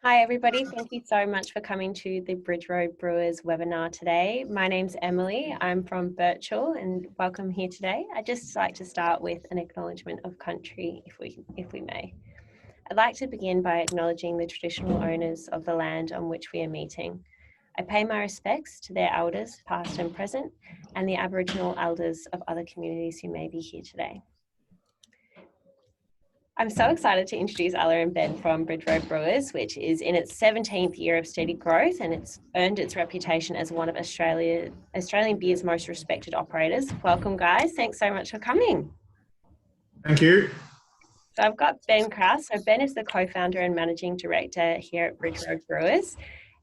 Hi everybody, thank you so much for coming to the Bridgerow Brewers webinar today. My name's Emily, I'm from Birchal and welcome here today. I'd just like to start with an acknowledgement of country if we may. I'd like to begin by acknowledging the traditional owners of the land on which we are meeting. I pay my respects to their elders, past and present, and the Aboriginal elders of other communities who may be here today. I'm so excited to introduce Ella and Ben from Bridgerow Brewers, which is in its 17th year of steady growth, and it's earned its reputation as one of Australian beer's most respected operators. Welcome, guys. Thanks so much for coming. Thank you. So I've got Ben Krause. So Ben is the co-founder and managing director here at Bridgerow Brewers.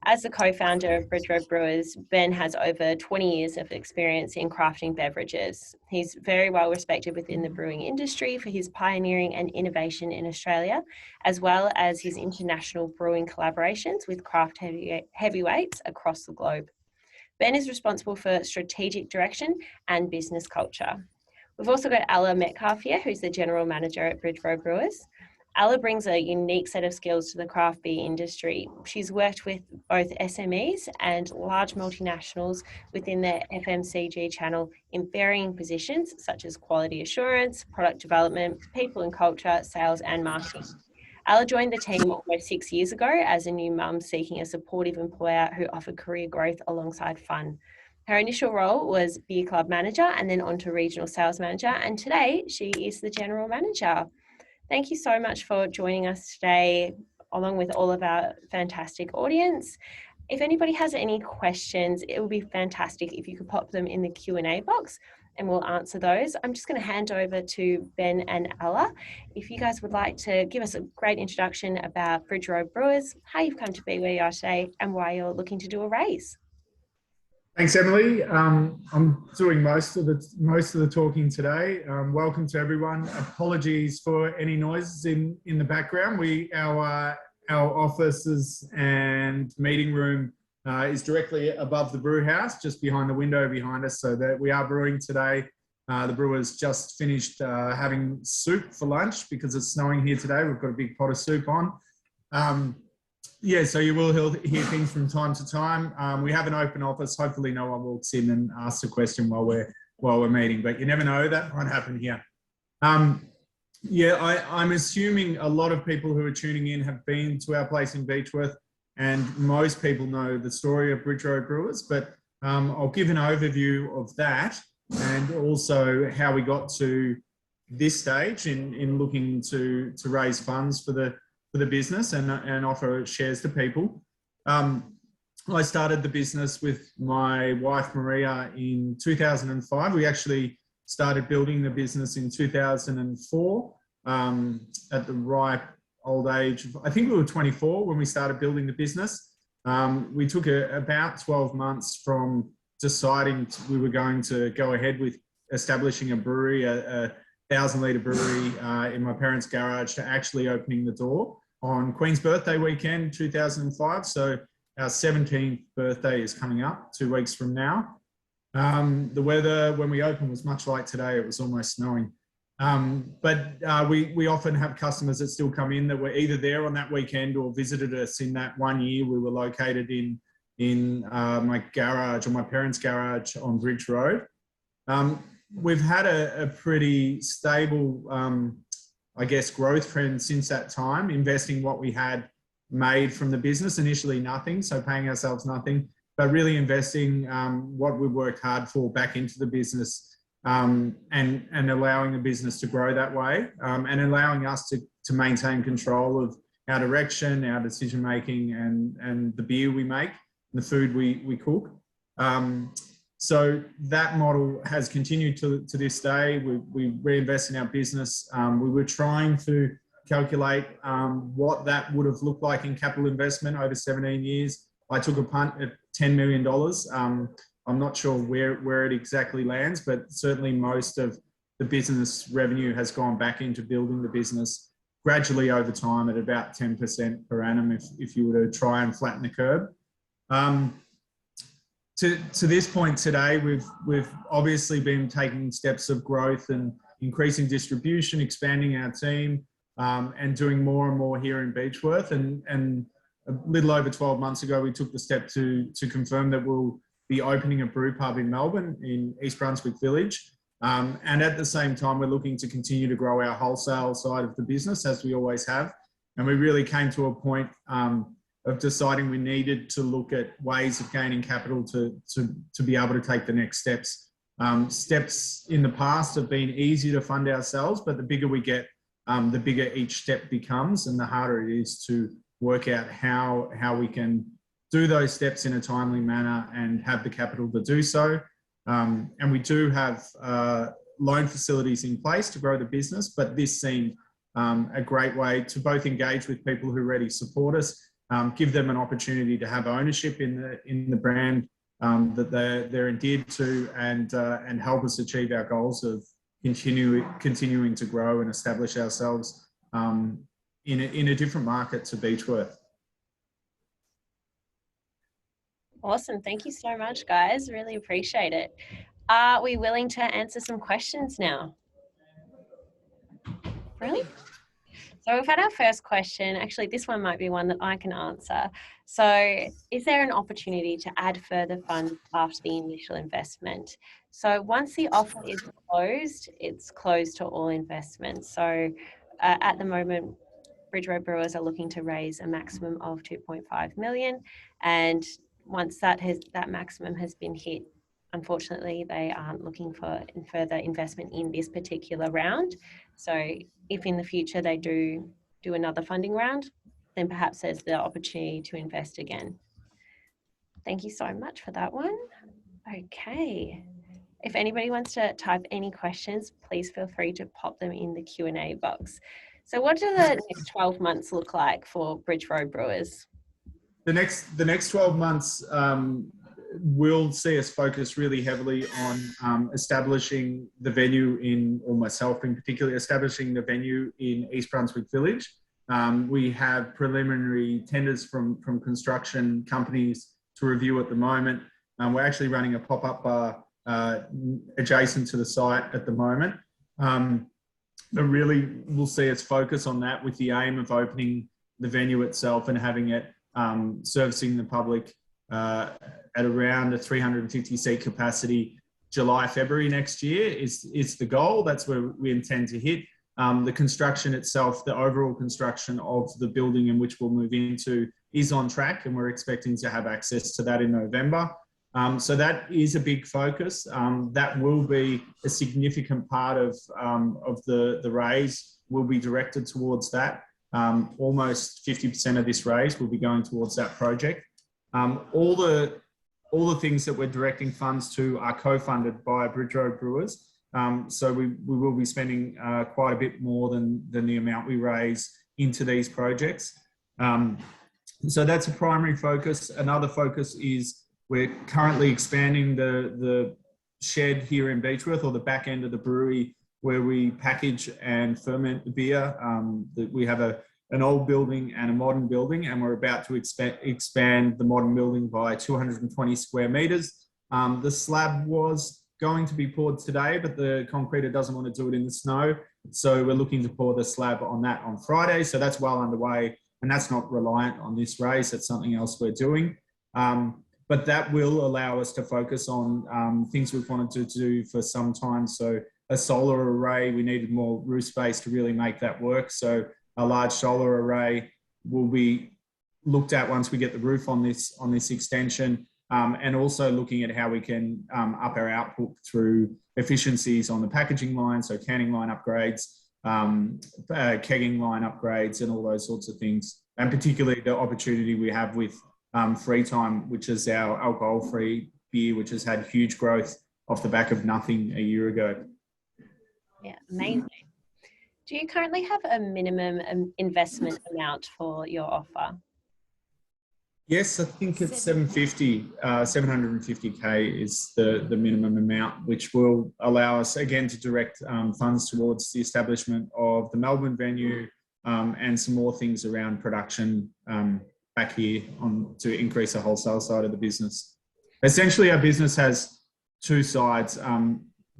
As the co-founder of Bridgerow Brewers, Ben has over 20 years of experience in crafting beverages. He's very well respected within the brewing industry for his pioneering and innovation in Australia, as well as his international brewing collaborations with craft heavyweights across the globe. Ben is responsible for strategic direction and business culture. We've also got Ella Metcalf here, who's the general manager at Bridgerow Brewers. Ella brings a unique set of skills to the craft beer industry. She's worked with both SMEs and large multinationals within the FMCG channel in varying positions such as quality assurance, product development, people and culture, sales and marketing. Ella joined the team almost 6 years ago as a new mum seeking a supportive employer who offered career growth alongside fun. Her initial role was beer club manager and then on to regional sales manager, and today she is the general manager. Thank you so much for joining us today, along with all of our fantastic audience. If anybody has any questions, it would be fantastic if you could pop them in the Q&A box and we'll answer those. I'm just going to hand over to Ben and Ella. If you guys would like to give us a great introduction about Bridgerow Brewers, how you've come to be where you are today and why you're looking to do a raise. Thanks, Emily. I'm doing most of the talking today. Welcome to everyone. Apologies for any noises in the background. Our offices and meeting room is directly above the brew house, just behind the window behind us, so that we are brewing today. The brewers just finished having soup for lunch because it's snowing here today. We've got a big pot of soup on. Yeah, so you will hear things from time to time. We have an open office. Hopefully no one walks in and asks a question while we're meeting, but you never know, that might happen here. Yeah, I'm assuming a lot of people who are tuning in have been to our place in Beechworth, and most people know the story of Bridgerow Brewers, but I'll give an overview of that and also how we got to this stage in looking to raise funds for the business and offer shares to people. I started the business with my wife Maria in 2005. We actually started building the business in 2004 at the ripe old age of, I think we were 24 when we started building the business. We took about 12 months from deciding we were going to go ahead with establishing a brewery, a 1,000-litre brewery in my parents' garage, to actually opening the door on Queen's birthday weekend 2005. So our 17th birthday is coming up 2 weeks from now. The weather when we opened was much like today. It was almost snowing. But we often have customers that still come in that were either there on that weekend or visited us in that 1 year we were located in my garage, or my parents' garage on Bridge Road. We've had a pretty stable I guess, growth trend since that time, investing what we had made from the business, initially nothing, so paying ourselves nothing, but really investing what we worked hard for back into the business, and allowing the business to grow that way, and allowing us to maintain control of our direction, our decision-making, and the beer we make, and the food we cook. So that model has continued to this day. We reinvest in our business. We were trying to calculate what that would have looked like in capital investment over 17 years. I took a punt at $10 million. I'm not sure where it exactly lands, but certainly most of the business revenue has gone back into building the business gradually over time at about 10% per annum if you were to try and flatten the curve. To this point today, we've obviously been taking steps of growth and increasing distribution, expanding our team, and doing more and more here in Beechworth. And a little over 12 months ago, we took the step to confirm that we'll be opening a brew pub in Melbourne, in East Brunswick Village. And at the same time, we're looking to continue to grow our wholesale side of the business, as we always have. And we really came to a point of deciding we needed to look at ways of gaining capital to be able to take the next steps. Steps in the past have been easy to fund ourselves, but the bigger we get, the bigger each step becomes, and the harder it is to work out how we can do those steps in a timely manner and have the capital to do so. And we do have loan facilities in place to grow the business, but this seemed a great way to both engage with people who already support us, give them an opportunity to have ownership in the brand that they're endeared to, and help us achieve our goals of continuing to grow and establish ourselves in a different market to Beechworth. Awesome. Thank you so much, guys. Really appreciate it. Are we willing to answer some questions now? Brilliant. So we've had our first question. Actually, this one might be one that I can answer. So is there an opportunity to add further funds after the initial investment? So once the offer is closed, it's closed to all investments. So at the moment, Bridgerow Brewers are looking to raise a maximum of 2.5 million. And once that maximum has been hit, unfortunately, they aren't looking for further investment in this particular round. So if in the future they do another funding round, then perhaps there's the opportunity to invest again. Thank you so much for that one. Okay. If anybody wants to type any questions, please feel free to pop them in the Q&A box. So what do the next 12 months look like for Bridgerow Brewers? The next 12 months will see us focus really heavily on establishing the venue or myself in particular, establishing the venue in East Brunswick Village. We have preliminary tenders from construction companies to review at the moment. We're actually running a pop-up bar adjacent to the site at the moment. But really, we'll see us focus on that with the aim of opening the venue itself and having it servicing the public at around a 350 seat capacity. July, February next year is the goal. That's where we intend to hit. The construction itself, the overall construction of the building in which we'll move into, is on track, and we're expecting to have access to that in November. So that is a big focus. That will be a significant part of the raise will be directed towards that. Almost 50% of this raise will be going towards that project. All the things that we're directing funds to are co-funded by Bridgerow Brewers. So we will be spending quite a bit more than the amount we raise into these projects. So that's a primary focus. Another focus is we're currently expanding the shed here in Beechworth, or the back end of the brewery, where we package and ferment the beer. We have an old building and a modern building, and we're about to expand the modern building by 220 square metres. The slab was going to be poured today, but the concreter doesn't want to do it in the snow. So we're looking to pour the slab on that on Friday. So that's well underway, and that's not reliant on this raise. That's something else we're doing. But that will allow us to focus on things we've wanted to do for some time. So a solar array, we needed more roof space to really make that work. So a large solar array will be looked at once we get the roof on this extension, and also looking at how we can up our output through efficiencies on the packaging line, so canning line upgrades, kegging line upgrades, and all those sorts of things. And particularly the opportunity we have with Free Time, which is our alcohol-free beer, which has had huge growth off the back of nothing a year ago. Yeah, amazing. Do you currently have a minimum investment amount for your offer? Yes, I think it's 750K is the minimum amount, which will allow us again to direct funds towards the establishment of the Melbourne venue, and some more things around production back here to increase the wholesale side of the business. Essentially, our business has two sides.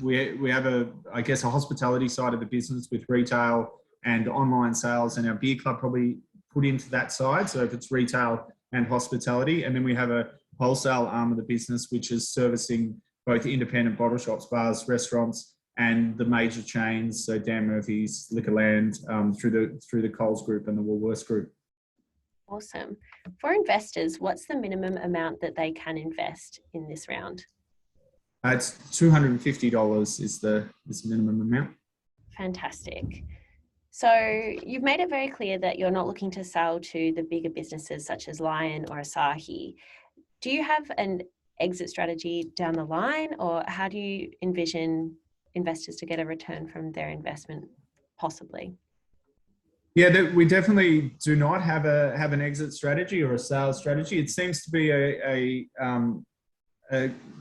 We have a hospitality side of the business with retail and online sales, and our beer club probably put into that side. So if it's retail and hospitality, and then we have a wholesale arm of the business, which is servicing both independent bottle shops, bars, restaurants, and the major chains, so Dan Murphy's, Liquorland, through the Coles Group and the Woolworths Group. Awesome. For investors, what's the minimum amount that they can invest in this round? It's $250 is the minimum amount. Fantastic. So you've made it very clear that you're not looking to sell to the bigger businesses such as Lion or Asahi. Do you have an exit strategy down the line, or how do you envision investors to get a return from their investment, possibly? Yeah, we definitely do not have an exit strategy or a sales strategy. It seems to be a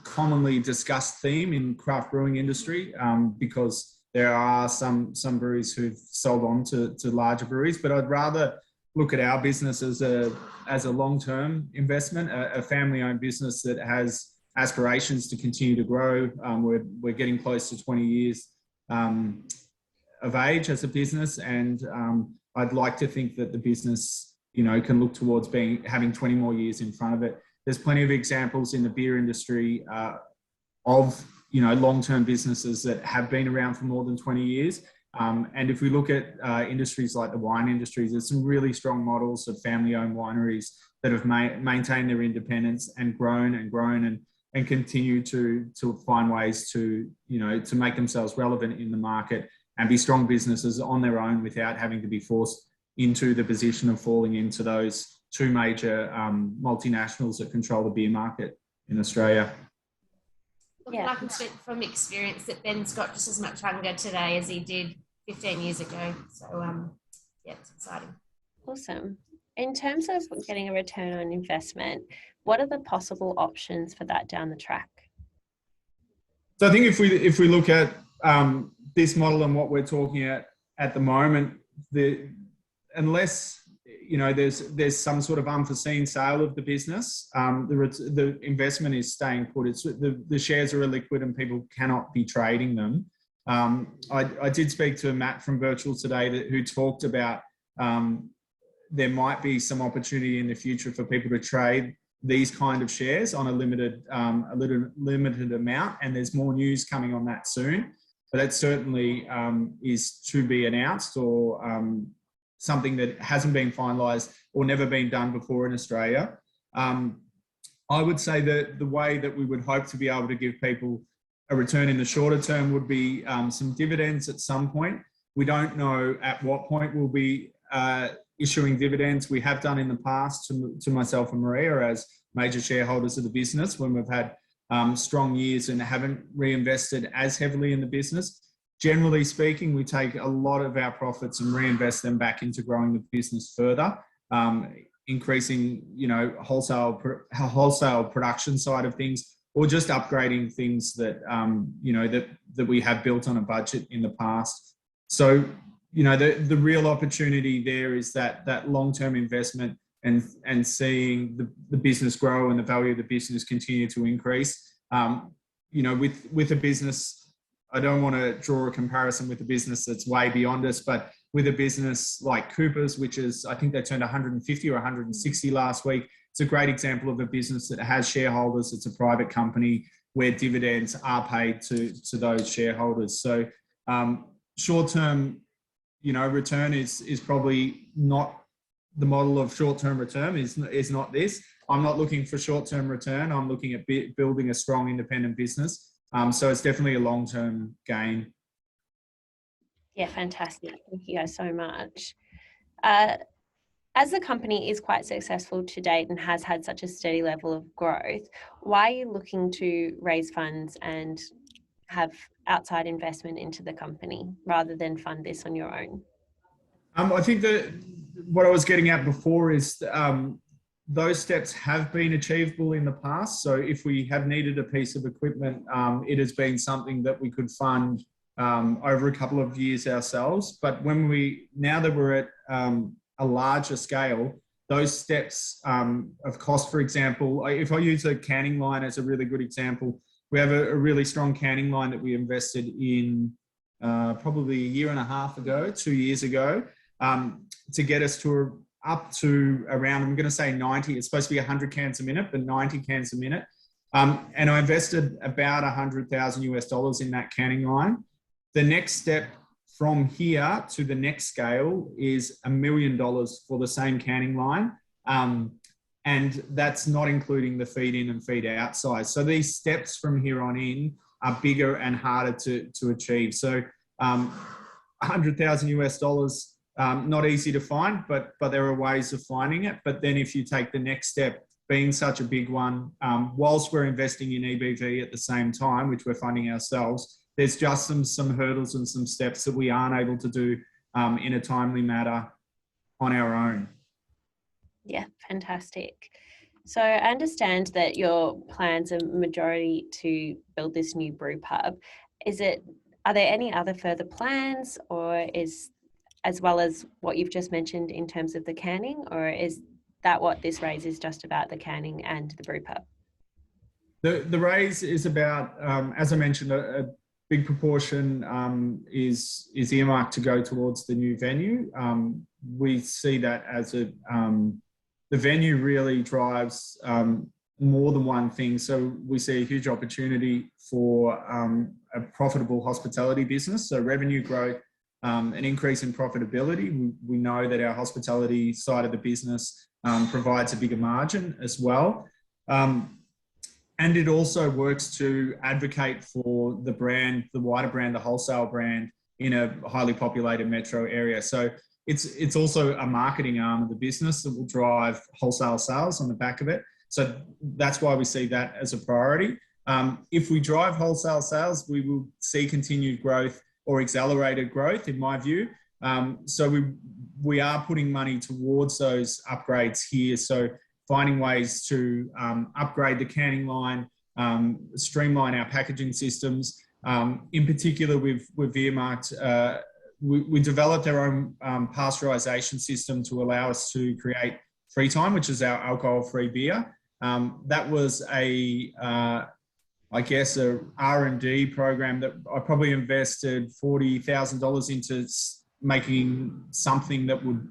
commonly discussed theme in craft brewing industry, because there are some breweries who've sold on to larger breweries, but I'd rather look at our business as a long-term investment, a family-owned business that has aspirations to continue to grow. We're getting close to 20 years of age as a business, and I'd like to think that the business, can look towards having 20 more years in front of it. There's plenty of examples in the beer industry of long-term businesses that have been around for more than 20 years. And if we look at industries like the wine industry, there's some really strong models of family-owned wineries that have maintained their independence and grown and continue to find ways to make themselves relevant in the market and be strong businesses on their own without having to be forced into the position of falling into those two major multinationals that control the beer market in Australia. Yeah. I can speak from experience that Ben's got just as much hunger today as he did 15 years ago. So, it's exciting. Awesome. In terms of getting a return on investment, what are the possible options for that down the track? So I think if we look at this model and what we're talking at the moment, unless there's some sort of unforeseen sale of the business, the investment is staying put. The shares are illiquid and people cannot be trading them. I did speak to Matt from Birchal today who talked about there might be some opportunity in the future for people to trade these kind of shares on a limited amount, and there's more news coming on that soon. But that certainly is to be announced, or something that hasn't been finalised or never been done before in Australia. I would say that the way that we would hope to be able to give people a return in the shorter term would be some dividends at some point. We don't know at what point we'll be issuing dividends. We have done in the past to myself and Maria as major shareholders of the business when we've had strong years and haven't reinvested as heavily in the business. Generally speaking, we take a lot of our profits and reinvest them back into growing the business further, increasing, wholesale production side of things, or just upgrading things that, that we have built on a budget in the past. So, the real opportunity there is that long-term investment and seeing the business grow and the value of the business continue to increase. With a business, I don't want to draw a comparison with a business that's way beyond us, but with a business like Cooper's, which is, I think they turned 150 or 160 last week. It's a great example of a business that has shareholders. It's a private company where dividends are paid to those shareholders. So short-term, return is probably not the model of short-term return is not this. I'm not looking for short-term return. I'm looking at building a strong independent business. So it's definitely a long-term gain. Yeah, fantastic. Thank you guys so much. As the company is quite successful to date and has had such a steady level of growth, why are you looking to raise funds and have outside investment into the company rather than fund this on your own? I think that what I was getting at before is those steps have been achievable in the past. So if we have needed a piece of equipment, it has been something that we could fund over a couple of years ourselves. But now that we're at a larger scale, those steps of cost, for example, if I use a canning line as a really good example, we have a really strong canning line that we invested in probably a year and a half ago, 2 years ago, to get us to up to around, I'm going to say 90, it's supposed to be 100 cans a minute, but 90 cans a minute. And I invested about $100,000 in that canning line. The next step from here to the next scale is $1 million for the same canning line. And that's not including the feed in and feed out size. So these steps from here on in are bigger and harder to achieve. So $100,000, not easy to find, but there are ways of finding it. But then if you take the next step, being such a big one, whilst we're investing in EBV at the same time, which we're funding ourselves, there's just some hurdles and some steps that we aren't able to do in a timely manner on our own. Yeah, fantastic. So I understand that your plans are majority to build this new brew pub. Are there any other further plans, or is, as well as what you've just mentioned in terms of the canning, or is that what this raise is just about, the canning and the brew pub? The raise is about, as I mentioned, a big proportion is earmarked to go towards the new venue. We see that as the venue really drives more than one thing. So we see a huge opportunity for a profitable hospitality business. So revenue growth, an increase in profitability. We know that our hospitality side of the business provides a bigger margin as well. And it also works to advocate for the brand, the wider brand, the wholesale brand in a highly populated metro area. So it's also a marketing arm of the business that will drive wholesale sales on the back of it. So that's why we see that as a priority. If we drive wholesale sales, we will see continued growth or accelerated growth, in my view. So we are putting money towards those upgrades here. So finding ways to upgrade the canning line, streamline our packaging systems. In particular, we've earmarked, we developed our own pasteurisation system to allow us to create Free Time, which is our alcohol-free beer. That was a R&D program that I probably invested $40,000 into making something that would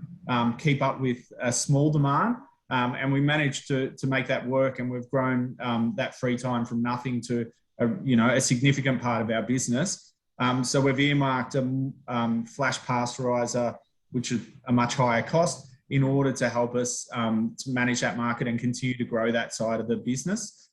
keep up with a small demand. And we managed to make that work, and we've grown that Free Time from nothing to a significant part of our business. So we've earmarked a flash pasteurizer, which is a much higher cost, in order to help us to manage that market and continue to grow that side of the business.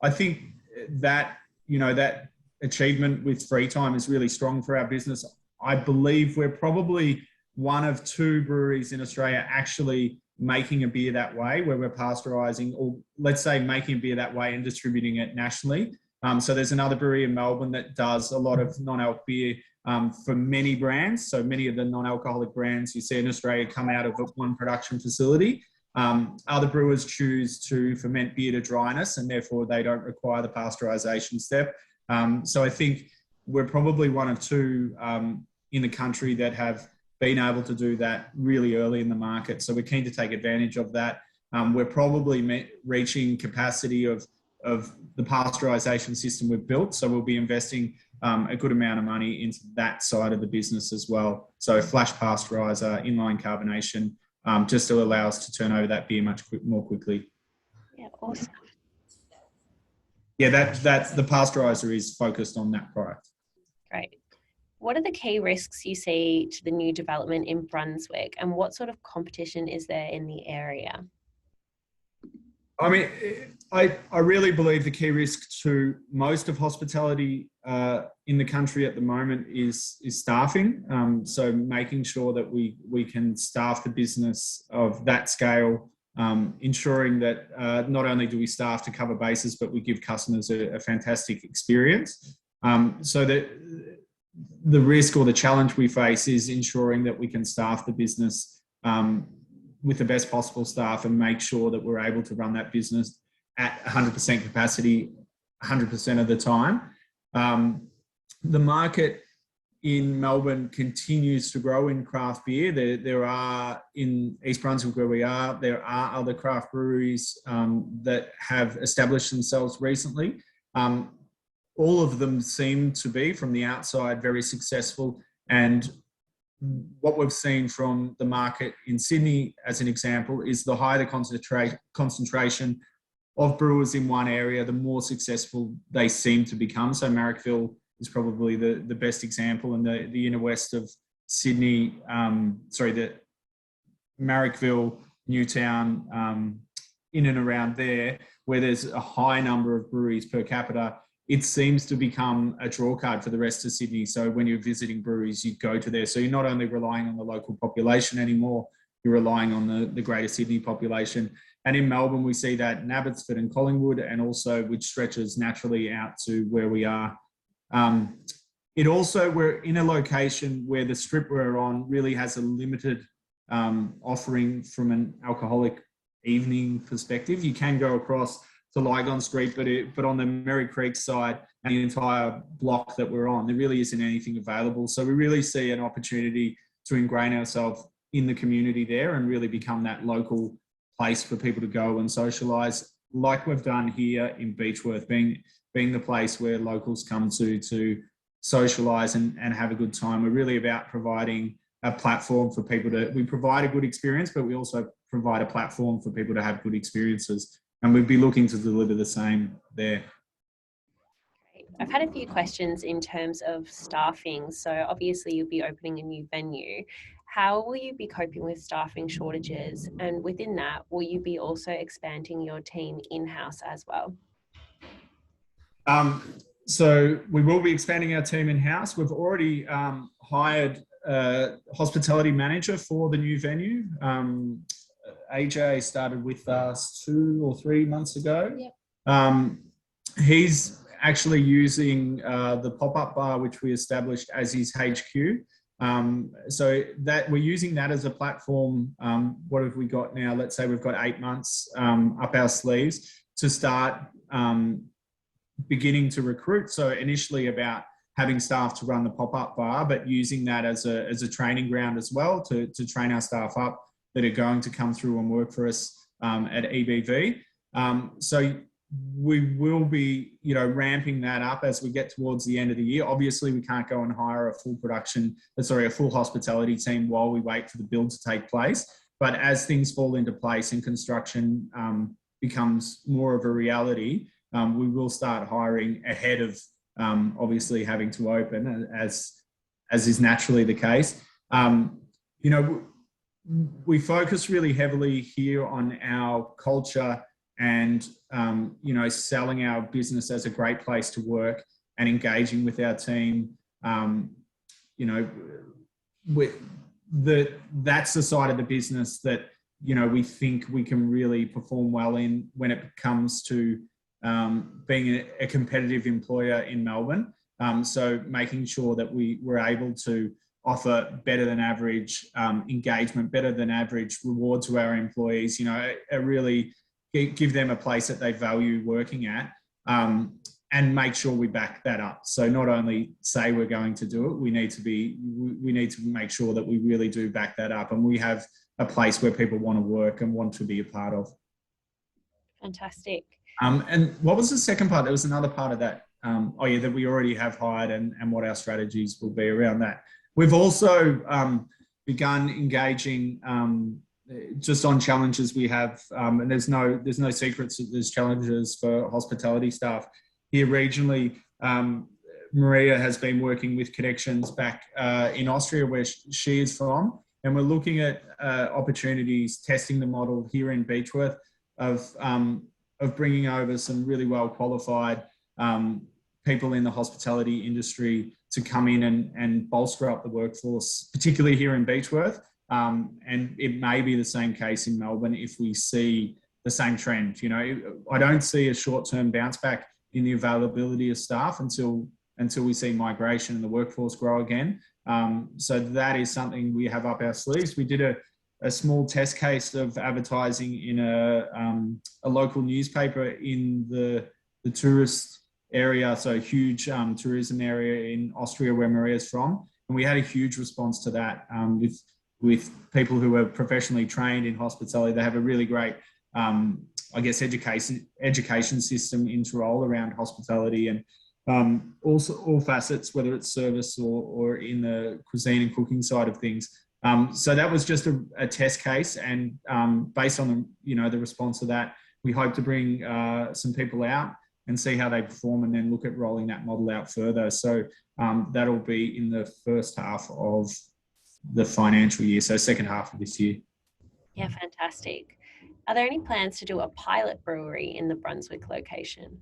I think that, that achievement with Free Time is really strong for our business. I believe we're probably one of two breweries in Australia actually making a beer that way, where we're pasteurising, or let's say making a beer that way and distributing it nationally. So there's another brewery in Melbourne that does a lot of non-alc beer for many brands. So many of the non-alcoholic brands you see in Australia come out of one production facility. Other brewers choose to ferment beer to dryness, and therefore they don't require the pasteurisation step. So I think we're probably one of two in the country that have been able to do that really early in the market. So we're keen to take advantage of that. We're probably reaching capacity of the pasteurisation system we've built. So we'll be investing a good amount of money into that side of the business as well. So flash pasteurizer, inline carbonation, just to allow us to turn over that beer much more quickly. Yeah, awesome. Yeah, that's the pasteurizer is focused on that product. Great. What are the key risks you see to the new development in Brunswick, and what sort of competition is there in the area? I mean, I really believe the key risk to most of hospitality in the country at the moment is staffing. So making sure that we can staff the business of that scale, ensuring that not only do we staff to cover bases, but we give customers a fantastic experience. So that the risk or the challenge we face is ensuring that we can staff the business with the best possible staff and make sure that we're able to run that business at 100% capacity 100% of the time. The market in Melbourne continues to grow in craft beer. There are, in East Brunswick where we are, there are other craft breweries that have established themselves recently. All of them seem to be, from the outside, very successful and what we've seen from the market in Sydney, as an example, is the higher the concentration of brewers in one area, the more successful they seem to become. So Marrickville is probably the best example, and the inner west of Sydney, the Marrickville, Newtown, in and around there, where there's a high number of breweries per capita, it seems to become a draw card for the rest of Sydney. So when you're visiting breweries, you go to there. So you're not only relying on the local population anymore, you're relying on the greater Sydney population. And in Melbourne, we see that in Abbotsford and Collingwood, and also which stretches naturally out to where we are. We're in a location where the strip we're on really has a limited offering from an alcoholic evening perspective. You can go across to Lygon Street, but on the Merry Creek side and the entire block that we're on, there really isn't anything available. So we really see an opportunity to ingrain ourselves in the community there and really become that local place for people to go and socialise, like we've done here in Beechworth, being the place where locals come to socialise and have a good time. We're really about providing a platform for people we provide a good experience, but we also provide a platform for people to have good experiences. And we'd be looking to deliver the same there. Great. I've had a few questions in terms of staffing. So obviously you'll be opening a new venue. How will you be coping with staffing shortages? And within that, will you be also expanding your team in-house as well? So we will be expanding our team in-house. We've already hired a hospitality manager for the new venue. AJ started with us 2 or 3 months ago. Yep. He's actually using the pop-up bar, which we established as his HQ. So that we're using that as a platform. What have we got now? Let's say we've got 8 months up our sleeves to start beginning to recruit. So initially about having staff to run the pop-up bar, but using that as a training ground as well to train our staff up that are going to come through and work for us at EBV. So we will be, ramping that up as we get towards the end of the year. Obviously, we can't go and hire a full hospitality team while we wait for the build to take place. But as things fall into place and construction becomes more of a reality, we will start hiring ahead of obviously having to open, as is naturally the case. We focus really heavily here on our culture and, selling our business as a great place to work and engaging with our team. That's the side of the business that, we think we can really perform well in when it comes to being a competitive employer in Melbourne. So making sure that we're able to offer better than average engagement, better than average reward to our employees, really give them a place that they value working at, and make sure we back that up. So not only say we're going to do it, we need to make sure that we really do back that up, and we have a place where people want to work and want to be a part of. Fantastic. And what was the second part? There was another part of that. That we already have hired and what our strategies will be around that. We've also begun engaging just on challenges we have, and there's no secrets that there's challenges for hospitality staff here regionally. Maria has been working with connections back in Austria, where she is from, and we're looking at opportunities, testing the model here in Beechworth of bringing over some really well qualified people in the hospitality industry to come in and bolster up the workforce, particularly here in Beechworth. And it may be the same case in Melbourne if we see the same trend. I don't see a short-term bounce back in the availability of staff until we see migration and the workforce grow again. So that is something we have up our sleeves. We did a small test case of advertising in a local newspaper in the tourist area, so a huge tourism area in Austria where Maria's from. And we had a huge response to that with people who are professionally trained in hospitality. They have a really great, education system in Tirol around hospitality. And also all facets, whether it's service or in the cuisine and cooking side of things. So that was just a test case, and based on the response to that, we hope to bring some people out and see how they perform, and then look at rolling that model out further. So that'll be in the first half of the financial year, so second half of this year. Yeah, fantastic. Are there any plans to do a pilot brewery in the Brunswick location?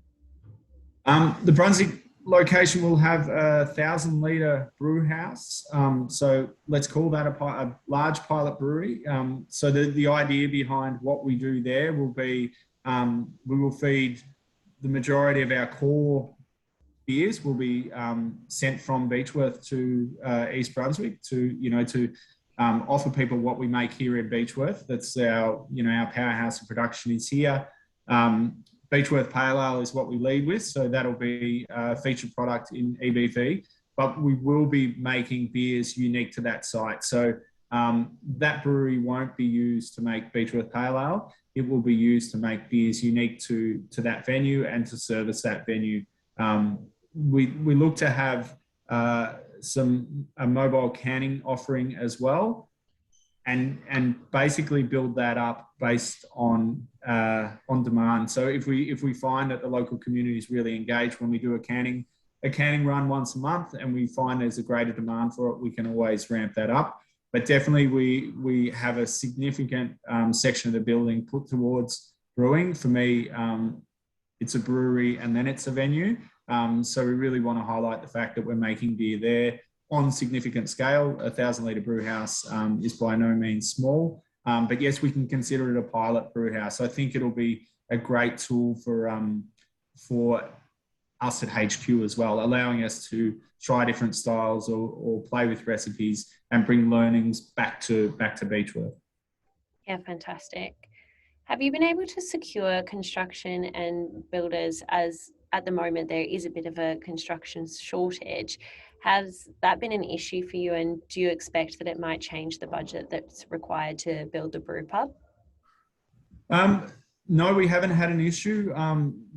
The Brunswick location will have a 1,000-litre brew house. So let's call that a large pilot brewery. So the idea behind what we do there will be we will feed the majority of our core beers will be sent from Beechworth to East Brunswick to offer people what we make here in Beechworth. That's our powerhouse of production is here. Beechworth Pale Ale is what we lead with, so that'll be a featured product in EBV, but we will be making beers unique to that site. So that brewery won't be used to make Beechworth Pale Ale. It will be used to make beers unique to that venue and to service that venue. We look to have a mobile canning offering as well, and basically build that up based on demand. So if we find that the local community is really engaged when we do a canning run once a month, and we find there's a greater demand for it, we can always ramp that up. But definitely we have a significant section of the building put towards brewing. For me, it's a brewery and then it's a venue. So we really want to highlight the fact that we're making beer there on significant scale. A 1,000-litre brew house is by no means small. But yes, we can consider it a pilot brew house. I think it'll be a great tool for us at HQ as well, allowing us to try different styles or play with recipes and bring learnings back to Beechworth. Yeah, fantastic. Have you been able to secure construction and builders, as at the moment there is a bit of a construction shortage? Has that been an issue for you, and do you expect that it might change the budget that's required to build the brew pub? No, we haven't had an issue.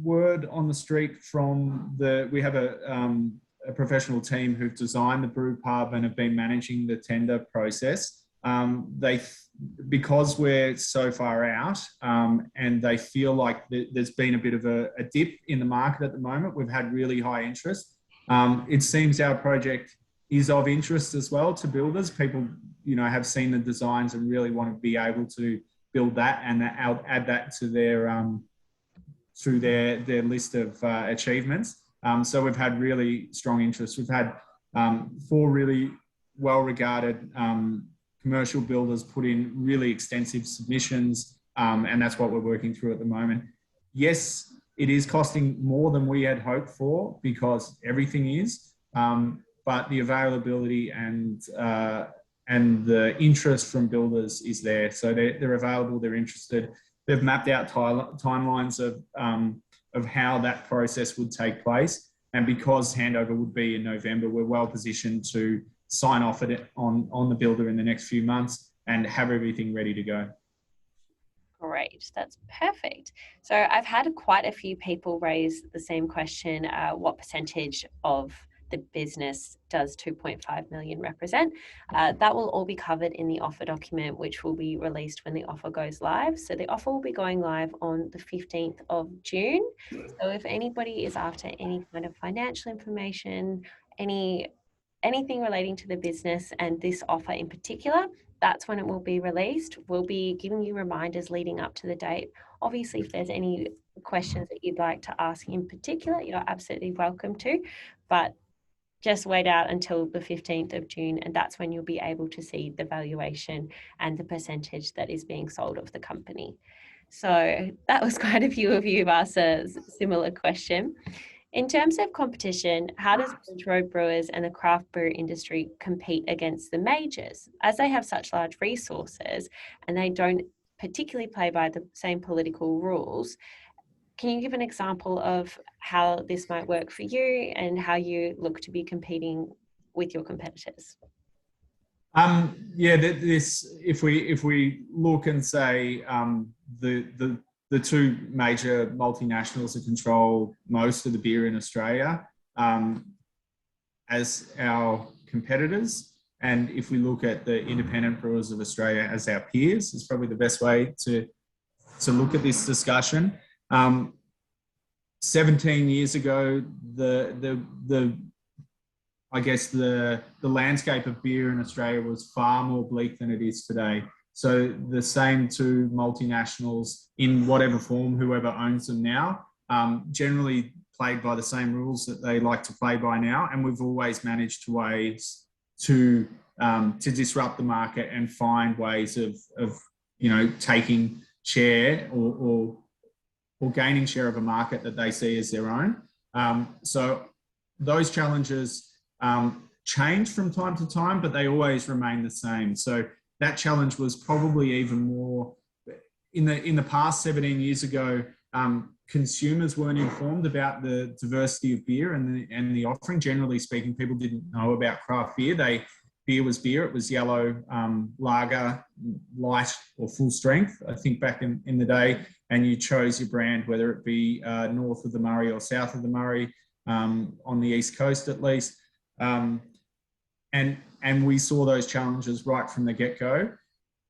Word on the street from we have a professional team who've designed the brew pub and have been managing the tender process. Because we're so far out, and they feel like there's been a bit of a dip in the market at the moment. We've had really high interest. It seems our project is of interest as well to builders. People, have seen the designs and really want to be able to build that and add that to through their list of achievements. So we've had really strong interest. We've had 4 really well-regarded commercial builders put in really extensive submissions, and that's what we're working through at the moment. Yes, it is costing more than we had hoped for, because everything is, but the availability and the interest from builders is there. So they're available, they're interested. They've mapped out timelines of how that process would take place. And because handover would be in November, we're well positioned to sign off on the builder in the next few months and have everything ready to go. Great, that's perfect. So I've had quite a few people raise the same question. What percentage of the business does 2.5 million represent? That will all be covered in the offer document, which will be released when the offer goes live. So the offer will be going live on the 15th of June. So if anybody is after any kind of financial information, anything relating to the business and this offer in particular, that's when it will be released. We'll be giving you reminders leading up to the date. Obviously, if there's any questions that you'd like to ask in particular, you're absolutely welcome to, but just wait out until the 15th of June, and that's when you'll be able to see the valuation and the percentage that is being sold of the company. So that was quite a few of you who've asked a similar question. In terms of competition, how does Bridgerow Brewers and the craft brew industry compete against the majors? As they have such large resources and they don't particularly play by the same political rules, can you give an example of how this might work for you and how you look to be competing with your competitors? If we look and say the 2 major multinationals that control most of the beer in Australia, as our competitors. And if we look at the independent brewers of Australia as our peers, is probably the best way to look at this discussion. 17 years ago, I guess the landscape of beer in Australia was far more bleak than it is today. So the same two multinationals in whatever form, whoever owns them now, generally played by the same rules that they like to play by now. And we've always managed ways to disrupt the market and find ways of taking share or gaining share of a market that they see as their own. So those challenges change from time to time, but they always remain the same. So that challenge was probably even more in the past. 17 years ago, consumers weren't informed about the diversity of beer and the offering. Generally speaking, people didn't know about craft beer. Beer was beer. It was yellow, lager, light or full strength, I think back in the day, and you chose your brand, whether it be north of the Murray or south of the Murray, on the East Coast at least. And we saw those challenges right from the get-go.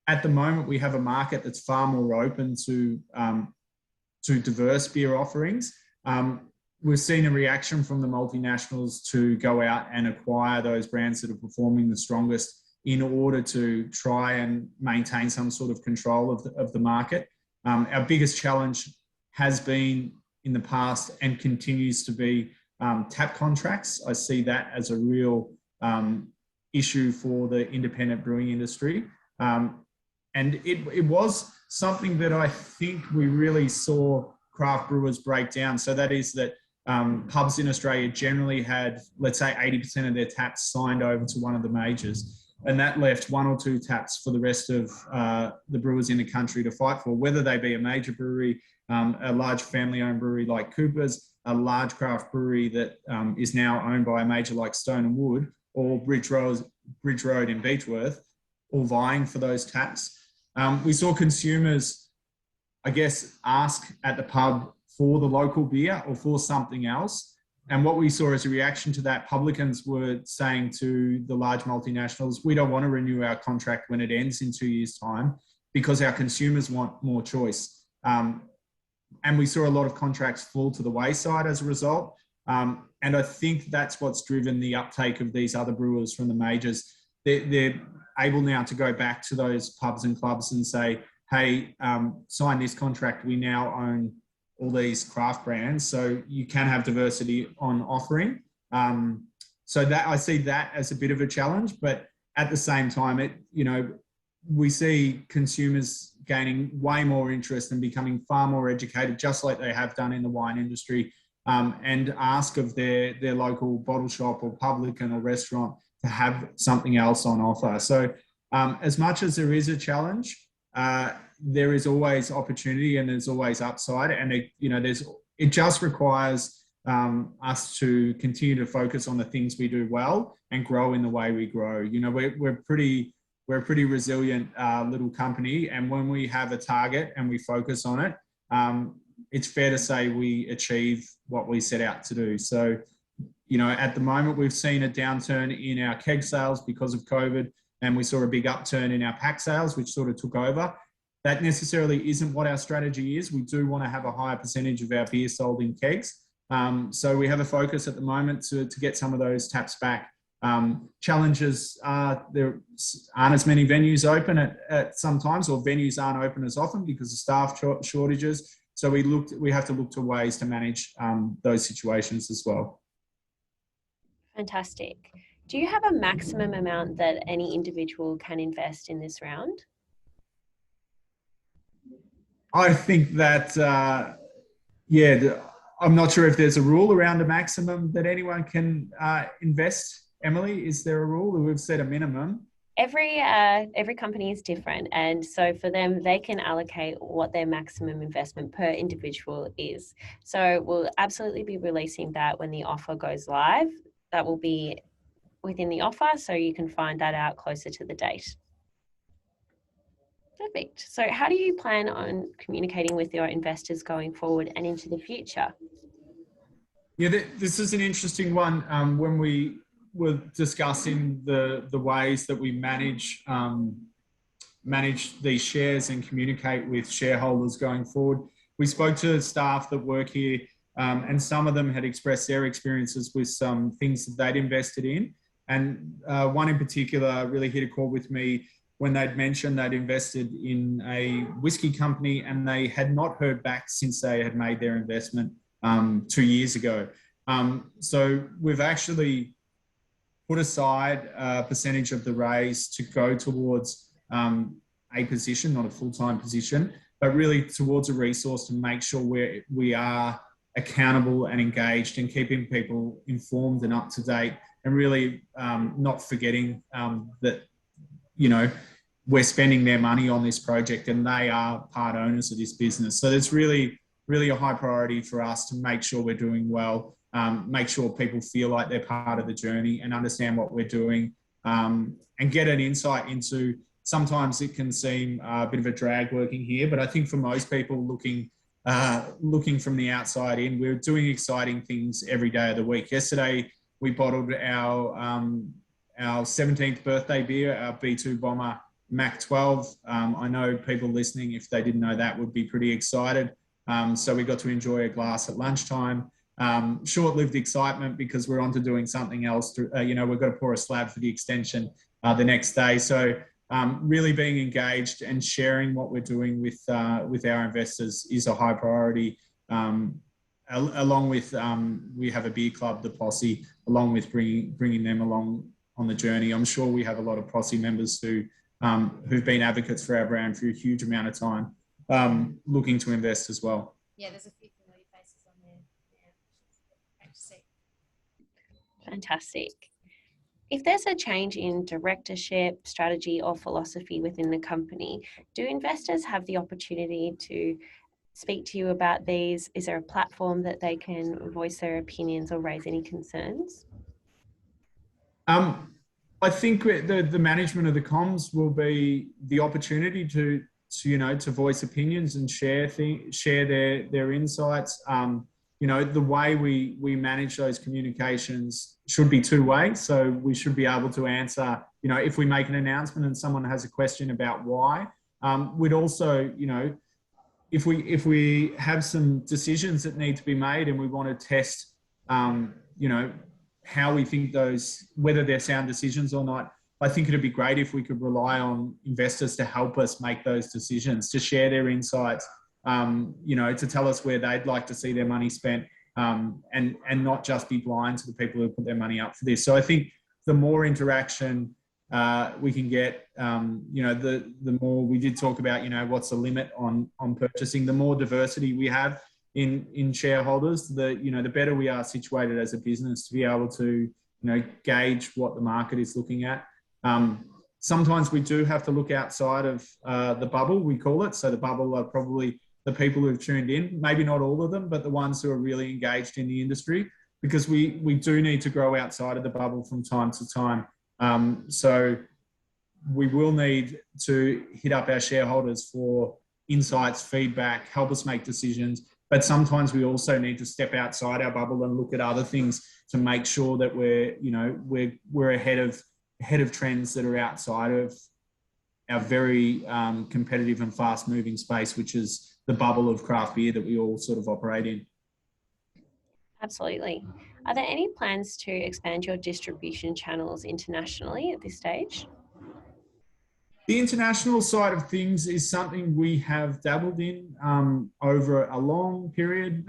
At the moment, we have a market that's far more open to diverse beer offerings. We've seen a reaction from the multinationals to go out and acquire those brands that are performing the strongest in order to try and maintain some sort of control of the market. Our biggest challenge has been in the past and continues to be tap contracts. I see that as a real issue for the independent brewing industry. And it was something that I think we really saw craft brewers break down. So that is that pubs in Australia generally had, let's say, 80% of their taps signed over to one of the majors. And that left one or two taps for the rest of the brewers in the country to fight for, whether they be a major brewery, a large family-owned brewery like Cooper's, a large craft brewery that is now owned by a major like Stone & Wood, or Bridge Road in Beechworth, all vying for those taps. We saw consumers, I guess, ask at the pub for the local beer or for something else. And what we saw as a reaction to that, publicans were saying to the large multinationals, we don't want to renew our contract when it ends in 2 years' time because our consumers want more choice. And we saw a lot of contracts fall to the wayside as a result. And I think that's what's driven the uptake of these other brewers from the majors. They're able now to go back to those pubs and clubs and say, hey, sign this contract. We now own all these craft brands, so you can have diversity on offering. So that I see that as a bit of a challenge, but at the same time, we see consumers gaining way more interest and becoming far more educated, just like they have done in the wine industry, and ask of their local bottle shop or publican or restaurant to have something else on offer. So as much as there is a challenge, there is always opportunity and there's always upside, and it just requires us to continue to focus on the things we do well and grow in the way we grow. We're a pretty resilient little company, and when we have a target and we focus on it, it's fair to say we achieve what we set out to do. So, at the moment we've seen a downturn in our keg sales because of COVID, and we saw a big upturn in our pack sales, which sort of took over. That necessarily isn't what our strategy is. We do want to have a higher percentage of our beer sold in kegs. So we have a focus at the moment to get some of those taps back. Challenges are there aren't as many venues open at sometimes, or venues aren't open as often because of staff shortages. So we have to look to ways to manage those situations as well. Fantastic. Do you have a maximum amount that any individual can invest in this round? I think that, I'm not sure if there's a rule around a maximum that anyone can invest. Emily, is there a rule? We've set a minimum. Every company is different, and so for them, they can allocate what their maximum investment per individual is. So we'll absolutely be releasing that when the offer goes live. That will be within the offer, so you can find that out closer to the date. Perfect. So how do you plan on communicating with your investors going forward and into the future? Yeah, this is an interesting one. When we were discussing the ways that we manage these shares and communicate with shareholders going forward, we spoke to staff that work here, and some of them had expressed their experiences with some things that they'd invested in. And one in particular really hit a chord with me when they'd mentioned they'd invested in a whiskey company and they had not heard back since they had made their investment 2 years ago. So we've actually put aside a percentage of the raise to go towards a position, not a full-time position, but really towards a resource to make sure we are accountable and engaged and keeping people informed and up to date, and really not forgetting that, you know, we're spending their money on this project and they are part owners of this business. So it's really, really a high priority for us to make sure we're doing well, make sure people feel like they're part of the journey and understand what we're doing, and get an insight into, sometimes it can seem a bit of a drag working here, but I think for most people looking from the outside in, we're doing exciting things every day of the week. Yesterday, we bottled our 17th birthday beer, our B2 Bomber Mac 12. I know people listening, if they didn't know that, would be pretty excited. So we got to enjoy a glass at lunchtime. Short-lived excitement because we're on to doing something else. We've got to pour a slab for the extension the next day. So really being engaged and sharing what we're doing with our investors is a high priority. Along with, we have a beer club, the Posse, along with bringing them along on the journey. I'm sure we have a lot of Posse members who've been advocates for our brand for a huge amount of time, looking to invest as well. Yeah, there's a few familiar faces on there. Yeah, great to see. Fantastic. If there's a change in directorship, strategy, or philosophy within the company, do investors have the opportunity to speak to you about these? Is there a platform that they can voice their opinions or raise any concerns? I think the management of the comms will be the opportunity to voice opinions and share their insights. The way we manage those communications should be two-way. So we should be able to answer, if we make an announcement and someone has a question about why. We'd also, if we have some decisions that need to be made and we want to test, how we think whether they're sound decisions or not, I think it'd be great if we could rely on investors to help us make those decisions, to share their insights, to tell us where they'd like to see their money spent, and not just be blind to the people who put their money up for this. So I think the more interaction we can get, the more. We did talk about, what's the limit on purchasing. The more diversity we have in shareholders, the better we are situated as a business to be able to, gauge what the market is looking at. Sometimes we do have to look outside of the bubble, we call it. So the bubble are probably the people who've tuned in, maybe not all of them, but the ones who are really engaged in the industry, because we do need to grow outside of the bubble from time to time. So we will need to hit up our shareholders for insights, feedback, help us make decisions. But sometimes we also need to step outside our bubble and look at other things to make sure that we're ahead of trends that are outside of our very competitive and fast-moving space, which is the bubble of craft beer that we all sort of operate in. Absolutely. Are there any plans to expand your distribution channels internationally at this stage? The international side of things is something we have dabbled in over a long period.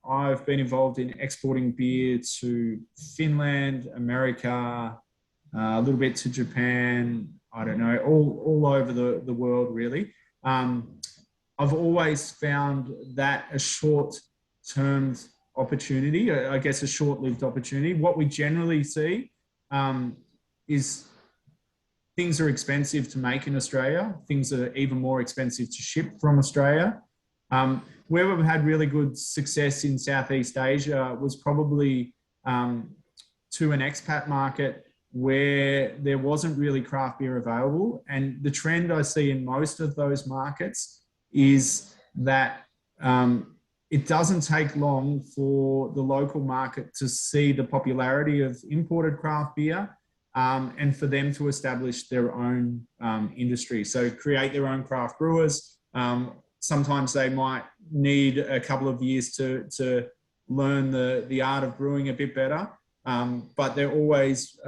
I've been involved in exporting beer to Finland, America, a little bit to Japan, I don't know, all over the world, really. I've always found that a short-term opportunity, I guess a short-lived opportunity. What we generally see is things are expensive to make in Australia. Things are even more expensive to ship from Australia. Where we've had really good success in Southeast Asia was probably to an expat market where there wasn't really craft beer available. And the trend I see in most of those markets is that it doesn't take long for the local market to see the popularity of imported craft beer, and for them to establish their own industry. So create their own craft brewers. Sometimes they might need a couple of years to learn the art of brewing a bit better, but they're always,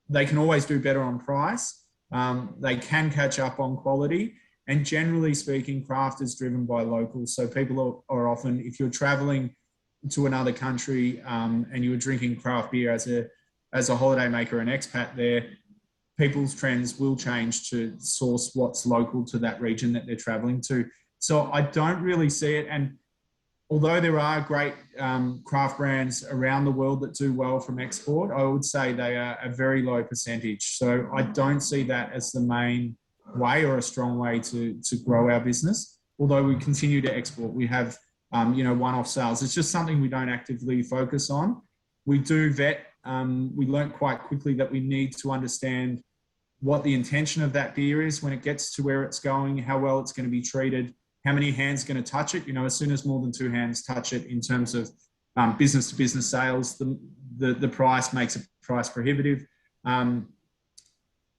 they can always do better on price. They can catch up on quality. And generally speaking, craft is driven by locals. So people are often, if you're traveling to another country and you're drinking craft beer as a holiday maker, an expat there, people's trends will change to source what's local to that region that they're traveling to. So I don't really see it. And although there are great craft brands around the world that do well from export, I would say they are a very low percentage. So I don't see that as the main way or a strong way to grow our business. Although we continue to export, we have one-off sales. It's just something we don't actively focus on. We do vet. We learned quite quickly that we need to understand what the intention of that beer is when it gets to where it's going, how well it's going to be treated, how many hands going to touch it. As soon as more than 2 hands touch it in terms of business to business sales, the price makes it price prohibitive.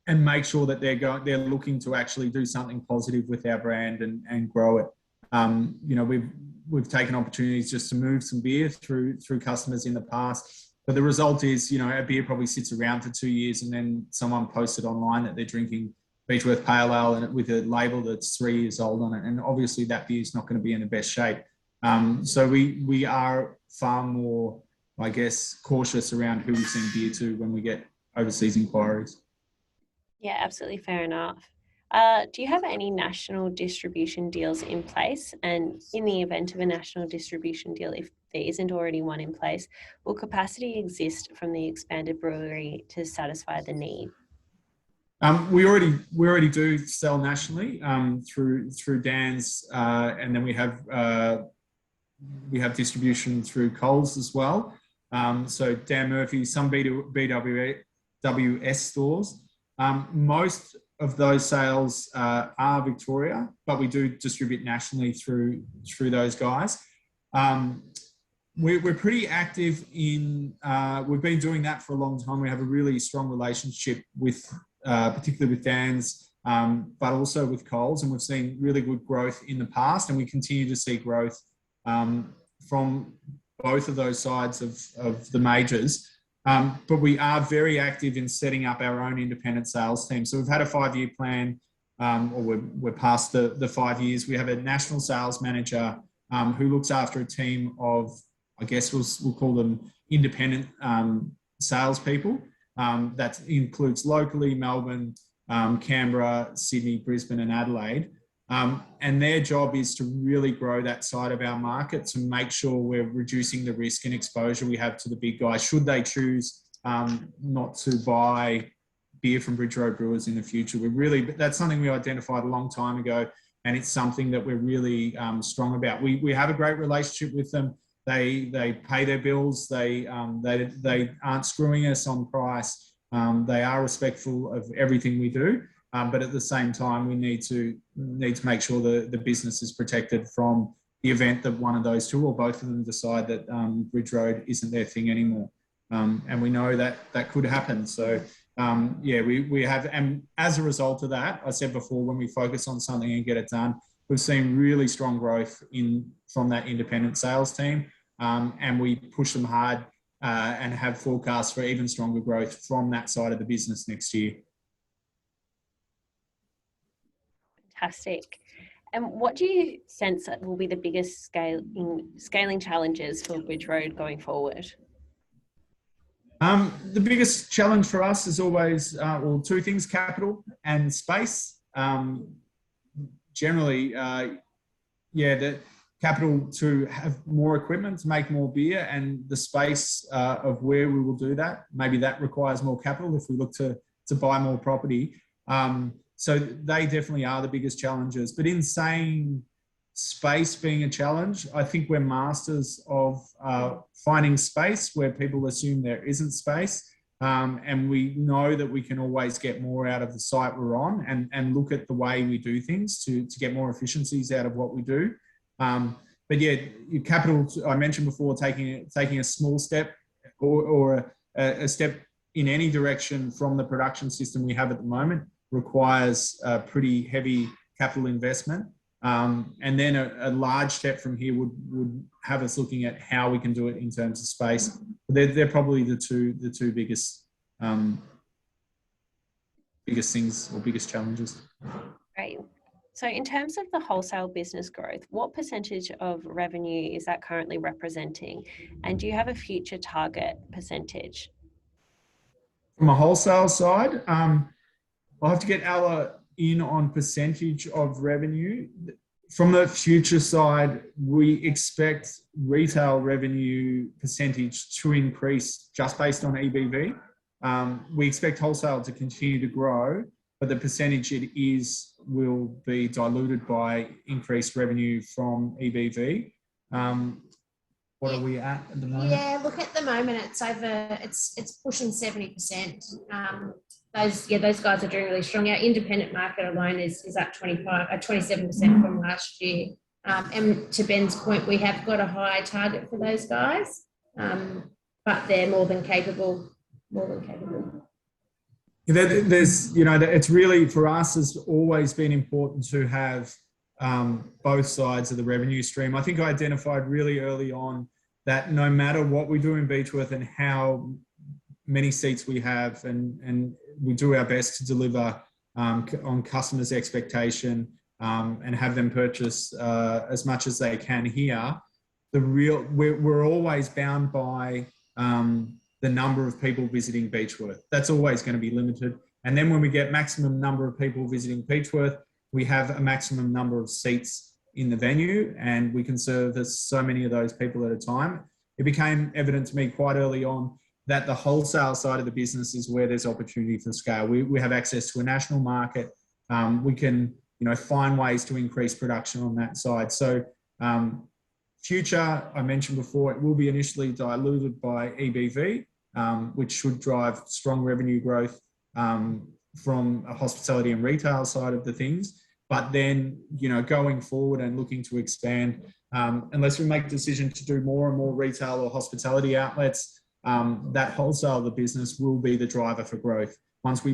And make sure that they're looking to actually do something positive with our brand and grow it. We've taken opportunities just to move some beer through customers in the past, but the result is, our beer probably sits around for 2 years, and then someone posted online that they're drinking Beechworth Pale Ale and with a label that's 3 years old on it, and obviously that beer is not going to be in the best shape. So we are far more, I guess, cautious around who we send beer to when we get overseas inquiries. Yeah, absolutely, fair enough. Do you have any national distribution deals in place? And in the event of a national distribution deal, if there isn't already one in place, will capacity exist from the expanded brewery to satisfy the need? We already do sell nationally through Dan's, and then we have distribution through Coles as well. So Dan Murphy, some BWS stores. Most of those sales are Victoria, but we do distribute nationally through those guys. We're pretty active in, we've been doing that for a long time. We have a really strong relationship with, particularly with Dan's, but also with Coles, and we've seen really good growth in the past, and we continue to see growth from both of those sides of the majors. But we are very active in setting up our own independent sales team. So we've had a 5-year plan, or we're past the 5 years. We have a national sales manager who looks after a team of, I guess we'll call them independent salespeople. That includes locally Melbourne, Canberra, Sydney, Brisbane and Adelaide. And their job is to really grow that side of our market to make sure we're reducing the risk and exposure we have to the big guys, should they choose not to buy beer from Bridgerow Brewers in the future. That's something we identified a long time ago, and it's something that we're really strong about. We have a great relationship with them. They pay their bills. They aren't screwing us on price. They are respectful of everything we do. But at the same time, we need to make sure the business is protected from the event that one of those two or both of them decide that Bridge Road isn't their thing anymore. And we know that could happen. So we have, and as a result of that, I said before, when we focus on something and get it done, we've seen really strong growth from that independent sales team, and we push them hard and have forecasts for even stronger growth from that side of the business next year. Fantastic. And what do you sense that will be the biggest scaling challenges for Bridge Road going forward? The biggest challenge for us is always, two things: capital and space. Generally, the capital to have more equipment, to make more beer, and the space of where we will do that. Maybe that requires more capital if we look to buy more property. So they definitely are the biggest challenges. But in saying space being a challenge, I think we're masters of finding space where people assume there isn't space. And we know that we can always get more out of the site we're on and look at the way we do things to get more efficiencies out of what we do. But yeah, your capital, I mentioned before, taking a small step or a step in any direction from the production system we have at the moment requires a pretty heavy capital investment. And then a large step from here would have us looking at how we can do it in terms of space. They're probably the two biggest things or biggest challenges. Great. So in terms of the wholesale business growth, what percentage of revenue is that currently representing? And do you have a future target percentage? From a wholesale side, I'll have to get Ella in on percentage of revenue. From the future side, we expect retail revenue percentage to increase just based on EBV. We expect wholesale to continue to grow, but the percentage it is will be diluted by increased revenue from EBV. What are we at the moment? Yeah, look, at the moment it's pushing 70%. Those guys are doing really strong. Our independent market alone is up 27% from last year. And to Ben's point, we have got a high target for those guys, but they're more than capable. There's, it's really, for us, has always been important to have both sides of the revenue stream. I think I identified really early on that no matter what we do in Beechworth and how many seats we have, and we do our best to deliver on customers' expectation and have them purchase as much as they can here, we're always bound by the number of people visiting Beechworth. That's always going to be limited. And then when we get maximum number of people visiting Beechworth, we have a maximum number of seats in the venue, and we can service so many of those people at a time. It became evident to me quite early on that the wholesale side of the business is where there's opportunity for scale. We have access to a national market. We can, find ways to increase production on that side. So future, I mentioned before, it will be initially diluted by EBV, which should drive strong revenue growth from a hospitality and retail side of the things. But then, going forward and looking to expand, unless we make a decision to do more and more retail or hospitality outlets, that wholesale of the business will be the driver for growth. Once we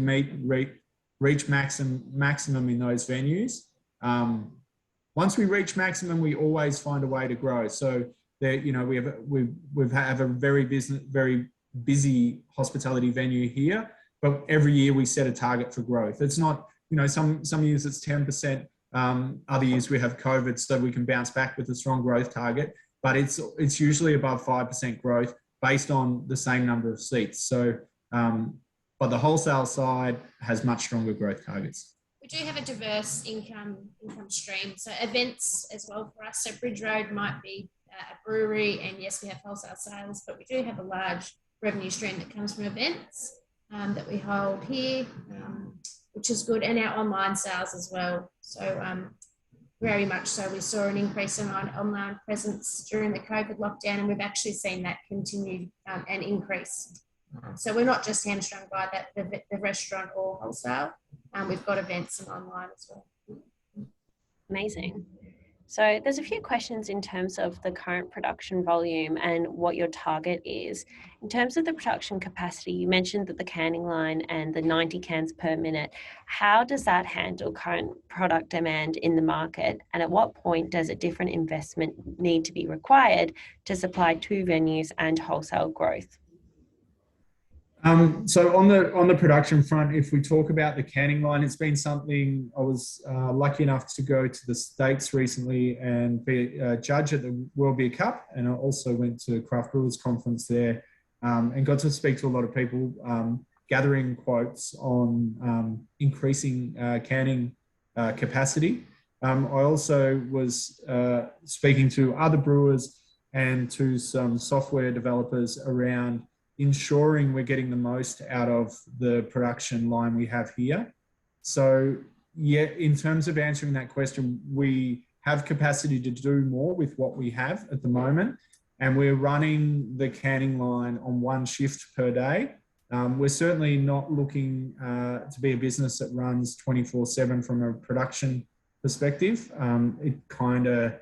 reach maximum in those venues, once we reach maximum, we always find a way to grow. So there, we have a very busy hospitality venue here, but every year we set a target for growth. It's not, some years it's 10%, other years we have COVID, so we can bounce back with a strong growth target, but it's usually above 5% growth based on the same number of seats. So, but the wholesale side has much stronger growth targets. We do have a diverse income stream, so events as well for us. So Bridge Road might be a brewery, and yes, we have wholesale sales, but we do have a large revenue stream that comes from events that we hold here, which is good, and our online sales as well. So very much so, we saw an increase in our online presence during the COVID lockdown, and we've actually seen that continue and increase. So we're not just hamstrung by that, the restaurant or wholesale. We've got events and online as well. Amazing. So there's a few questions in terms of the current production volume and what your target is. In terms of the production capacity, you mentioned that the canning line and the 90 cans per minute, how does that handle current product demand in the market? And at what point does a different investment need to be required to supply two venues and wholesale growth? So on the production front, if we talk about the canning line, it's been something I was lucky enough to go to the States recently and be a judge at the World Beer Cup, and I also went to Craft Brewers Conference there and got to speak to a lot of people, gathering quotes on increasing canning capacity. I also was speaking to other brewers and to some software developers around ensuring we're getting the most out of the production line we have here. So yeah, in terms of answering that question, we have capacity to do more with what we have at the moment, and we're running the canning line on one shift per day. We're certainly not looking to be a business that runs 24/7 from a production perspective. It kind of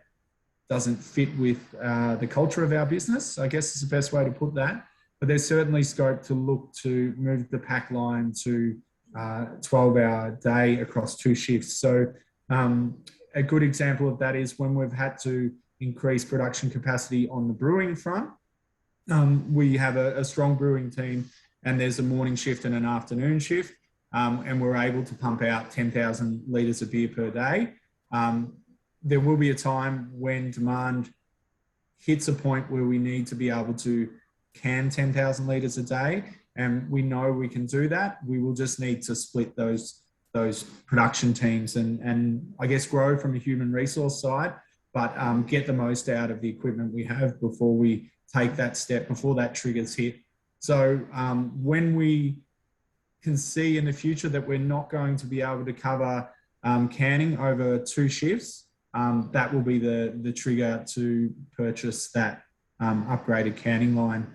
doesn't fit with the culture of our business, I guess is the best way to put that. But there's certainly scope to look to move the pack line to 12-hour day across 2 shifts. So a good example of that is when we've had to increase production capacity on the brewing front. We have a strong brewing team, and there's a morning shift and an afternoon shift, and we're able to pump out 10,000 litres of beer per day. There will be a time when demand hits a point where we need to be able to can 10,000 litres a day, and we know we can do that. We will just need to split those production teams and I guess grow from a human resource side, but get the most out of the equipment we have before we take that step, before that trigger's hit. So when we can see in the future that we're not going to be able to cover canning over 2 shifts, that will be the trigger to purchase that upgraded canning line.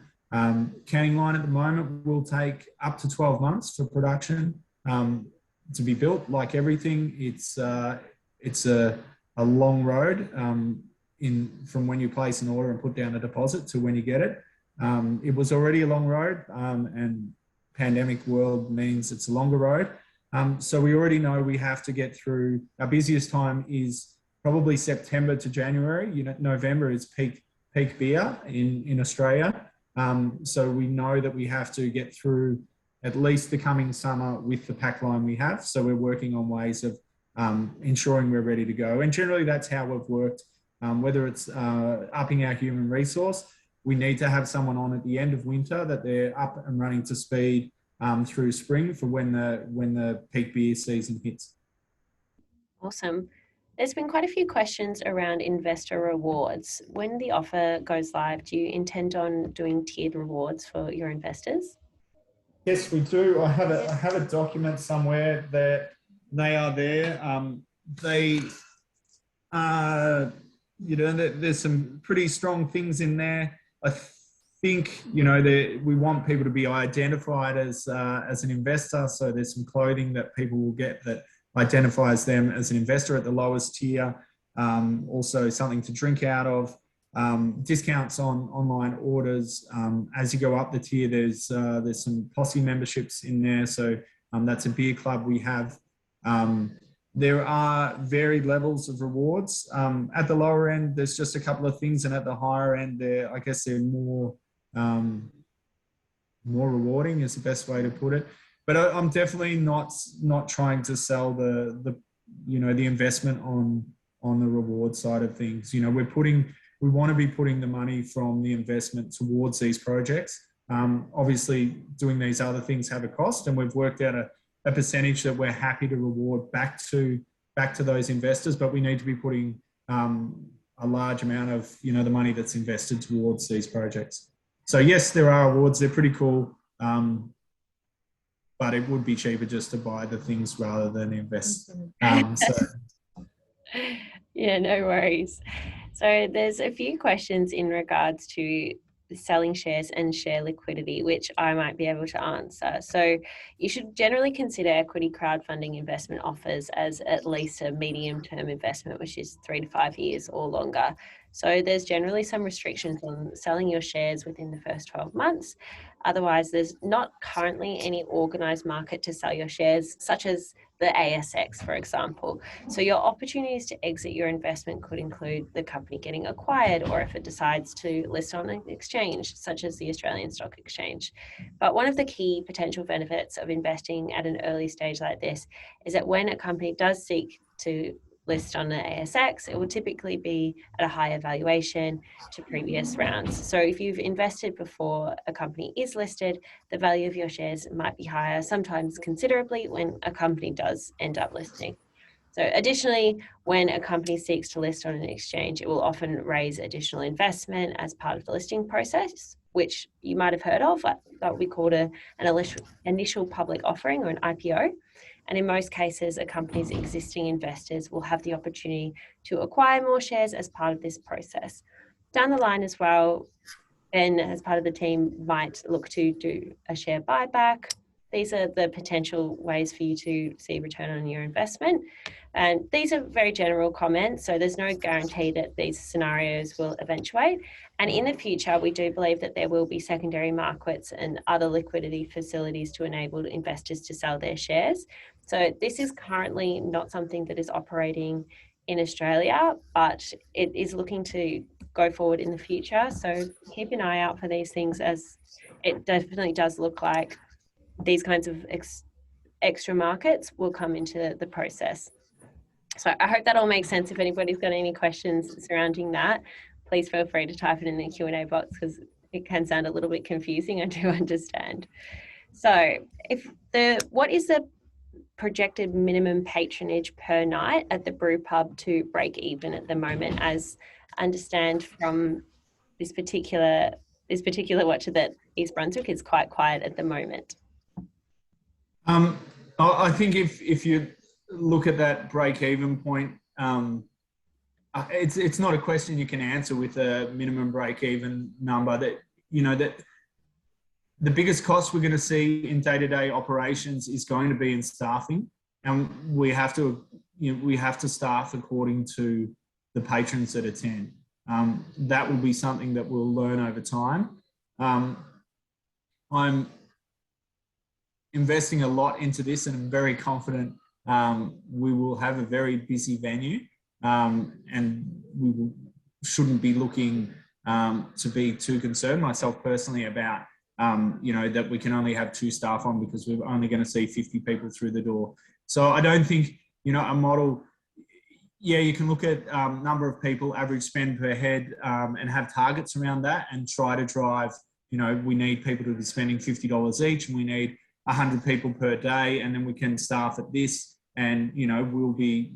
Canning line at the moment will take up to 12 months for production to be built. Like everything, it's a long road from when you place an order and put down a deposit to when you get it. It was already a long road, and pandemic world means it's a longer road. So we already know we have to get through. Our busiest time is probably September to January. November is peak beer in Australia. So we know that we have to get through at least the coming summer with the pack line we have. So we're working on ways of ensuring we're ready to go. And generally that's how we've worked, whether it's upping our human resource. We need to have someone on at the end of winter that they're up and running to speed through spring for when the peak beer season hits. Awesome. There's been quite a few questions around investor rewards. When the offer goes live, do you intend on doing tiered rewards for your investors? Yes, we do. I have a document somewhere that they are there. There's some pretty strong things in there. I think we want people to be identified as an investor. So there's some clothing that people will get that identifies them as an investor at the lowest tier. Also something to drink out of. Discounts on online orders. As you go up the tier, there's some posse memberships in there. So that's a beer club we have. There are varied levels of rewards. At the lower end, there's just a couple of things, and at the higher end, they're more rewarding is the best way to put it. But I'm definitely not trying to sell the investment on the reward side of things. We want to be putting the money from the investment towards these projects. Obviously, doing these other things have a cost, and we've worked out a percentage that we're happy to reward back to those investors, but we need to be putting a large amount of the money that's invested towards these projects. So yes, there are awards. They're pretty cool, but it would be cheaper just to buy the things rather than invest. Yeah, no worries. So there's a few questions in regards to selling shares and share liquidity, which I might be able to answer. So you should generally consider equity crowdfunding investment offers as at least a medium-term investment, which is 3 to 5 years or longer. So there's generally some restrictions on selling your shares within the first 12 months. Otherwise, there's not currently any organised market to sell your shares, such as the ASX, for example. So your opportunities to exit your investment could include the company getting acquired, or if it decides to list on an exchange, such as the Australian Stock Exchange. But one of the key potential benefits of investing at an early stage like this is that when a company does seek to list on the ASX, it will typically be at a higher valuation to previous rounds. So if you've invested before a company is listed, the value of your shares might be higher, sometimes considerably, when a company does end up listing. So additionally, when a company seeks to list on an exchange, it will often raise additional investment as part of the listing process, which you might have heard of. That would be called an initial public offering, or an IPO. And in most cases, a company's existing investors will have the opportunity to acquire more shares as part of this process. Down the line as well, Ben, as part of the team, might look to do a share buyback. These are the potential ways for you to see return on your investment. And these are very general comments, so there's no guarantee that these scenarios will eventuate. And in the future, we do believe that there will be secondary markets and other liquidity facilities to enable investors to sell their shares. So this is currently not something that is operating in Australia, but it is looking to go forward in the future. So keep an eye out for these things, as it definitely does look like these kinds of extra markets will come into the process. So I hope that all makes sense. If anybody's got any questions surrounding that, please feel free to type it in the Q&A box, because it can sound a little bit confusing, I do understand. So what is the projected minimum patronage per night at the brew pub to break even at the moment? As I understand from this particular watcher that East Brunswick is quite quiet at the moment. I think if you look at that break-even point, it's not a question you can answer with a minimum break-even number. That that the biggest cost we're going to see in day-to-day operations is going to be in staffing, and we have to staff according to the patrons that attend. That will be something that we'll learn over time. I'm investing a lot into this, and I'm very confident we will have a very busy venue, and we shouldn't be looking to be too concerned, myself personally, about that we can only have 2 staff on because we're only going to see 50 people through the door. So I don't think a model. Yeah, you can look at number of people, average spend per head, and have targets around that, and try to drive. We need people to be spending $50 each, and we need 100 people per day, and then we can staff at this, and we'll be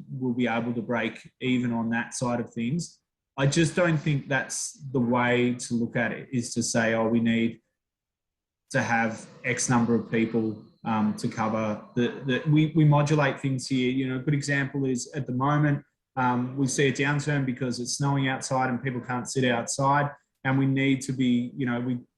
able to break even on that side of things. I just don't think that's the way to look at it, is to say, oh, we need to have X number of people to cover we modulate things here. A good example is, at the moment, we see a downturn because it's snowing outside and people can't sit outside, and we need to be,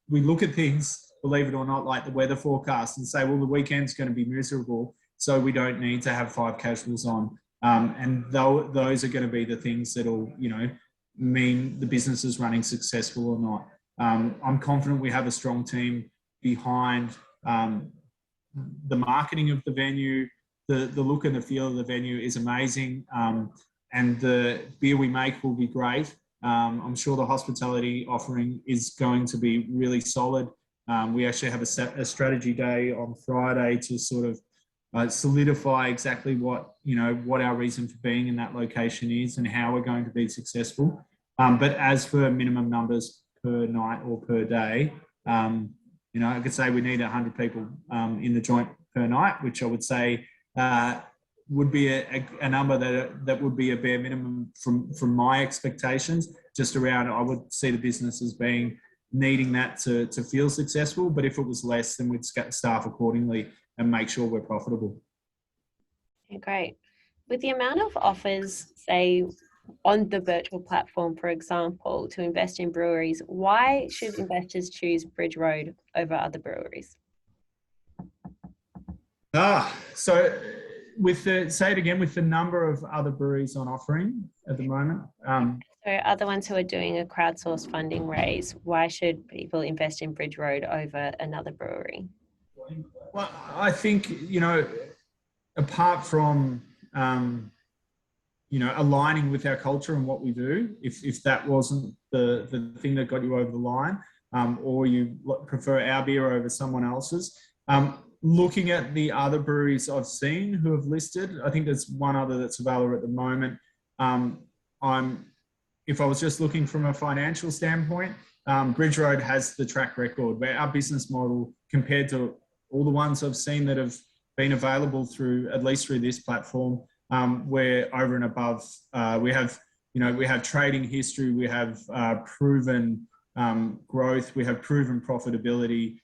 we look at things, believe it or not, like the weather forecast, and say, well, the weekend's going to be miserable, so we don't need to have 5 casuals on. And those are going to be the things that'll, mean the business is running successful or not. I'm confident we have a strong team behind the marketing of the venue. The look and the feel of the venue is amazing, and the beer we make will be great. I'm sure the hospitality offering is going to be really solid. We actually have a strategy day on Friday to sort of solidify exactly what our reason for being in that location is and how we're going to be successful. But as for minimum numbers per night or per day, I could say we need 100 people in the joint per night, which I would say would be a number that would be a bare minimum from my expectations. Just around, I would see the business as being needing that to feel successful. But if it was less, then we'd staff accordingly and make sure we're profitable. Okay, great. With the amount of offers, say, on the Birchal platform, for example, to invest in breweries, why should investors choose Bridge Road over other breweries? So say it again, with the number of other breweries on offering at the moment. So other ones who are doing a crowdsourced funding raise, why should people invest in Bridge Road over another brewery? Well, I think, apart from, aligning with our culture and what we do, if that wasn't the thing that got you over the line, or you prefer our beer over someone else's, looking at the other breweries I've seen who have listed, I think there's one other that's available at the moment. If I was just looking from a financial standpoint, Bridge Road has the track record where our business model, compared to all the ones I've seen that have been available at least through this platform, we're over and above. We have trading history, we have proven growth, we have proven profitability.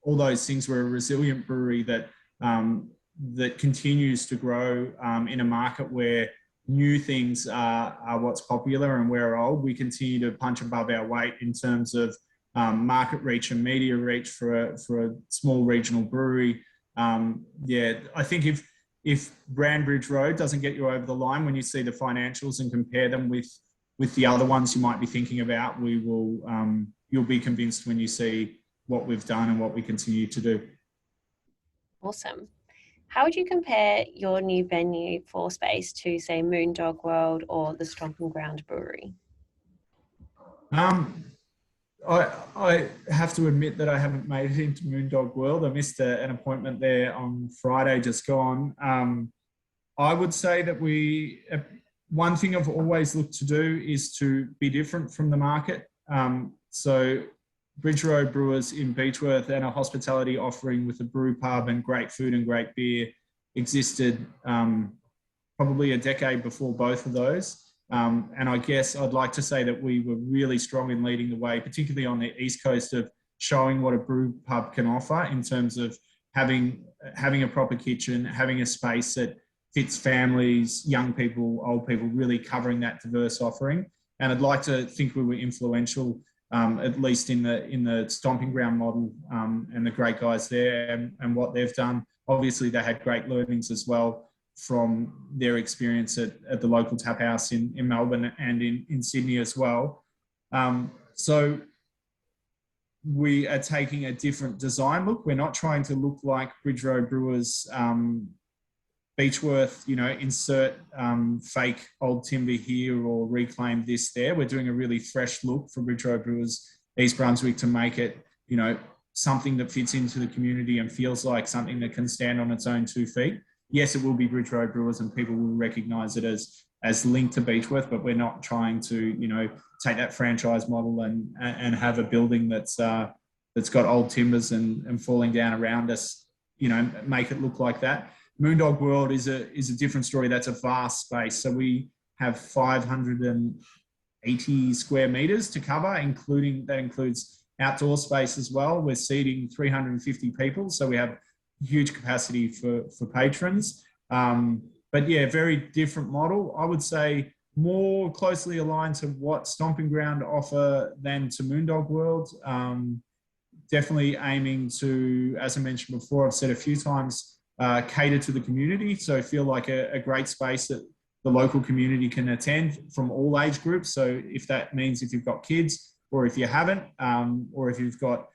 All those things. We're a resilient brewery that continues to grow in a market where new things are what's popular and we're old. We continue to punch above our weight in terms of market reach and media reach for a small regional brewery. Yeah, I think if Brand Bridge Road doesn't get you over the line when you see the financials and compare them with the other ones you might be thinking about, you'll be convinced when you see what we've done and what we continue to do. Awesome. How would you compare your new venue for space to, say, Moondog World or the Stomping Ground Brewery? I have to admit that I haven't made it into Moondog World. I missed an appointment there on Friday just gone. I would say that one thing I've always looked to do is to be different from the market. So Bridgerow Brewers in Beechworth and a hospitality offering with a brew pub and great food and great beer existed probably a decade before both of those. And I guess I'd like to say that we were really strong in leading the way, particularly on the East Coast, of showing what a brew pub can offer in terms of having a proper kitchen, having a space that fits families, young people, old people, really covering that diverse offering. And I'd like to think we were influential, at least in the Stomping Ground model, and the great guys there and what they've done. Obviously, they had great learnings as well from their experience at the local tap house in Melbourne and in Sydney as well. So we are taking a different design look. We're not trying to look like Bridgerow Brewers, Beechworth, insert fake old timber here or reclaim this there. We're doing a really fresh look for Bridgerow Brewers East Brunswick to make it, something that fits into the community and feels like something that can stand on its own 2 feet. Yes, it will be Bridgerow Brewers and people will recognise it as linked to Beechworth, but we're not trying to, take that franchise model and have a building that's got old timbers and falling down around us, make it look like that. Moondog World is a different story. That's a vast space. So we have 580 square metres to cover, that includes outdoor space as well. We're seating 350 people, so we have huge capacity for patrons. But yeah, very different model. I would say more closely aligned to what Stomping Ground offer than to Moondog World. Definitely aiming to, as I mentioned before, I've said a few times, cater to the community. So feel like a great space that the local community can attend from all age groups. So if that means if you've got kids or if you haven't, or if you've got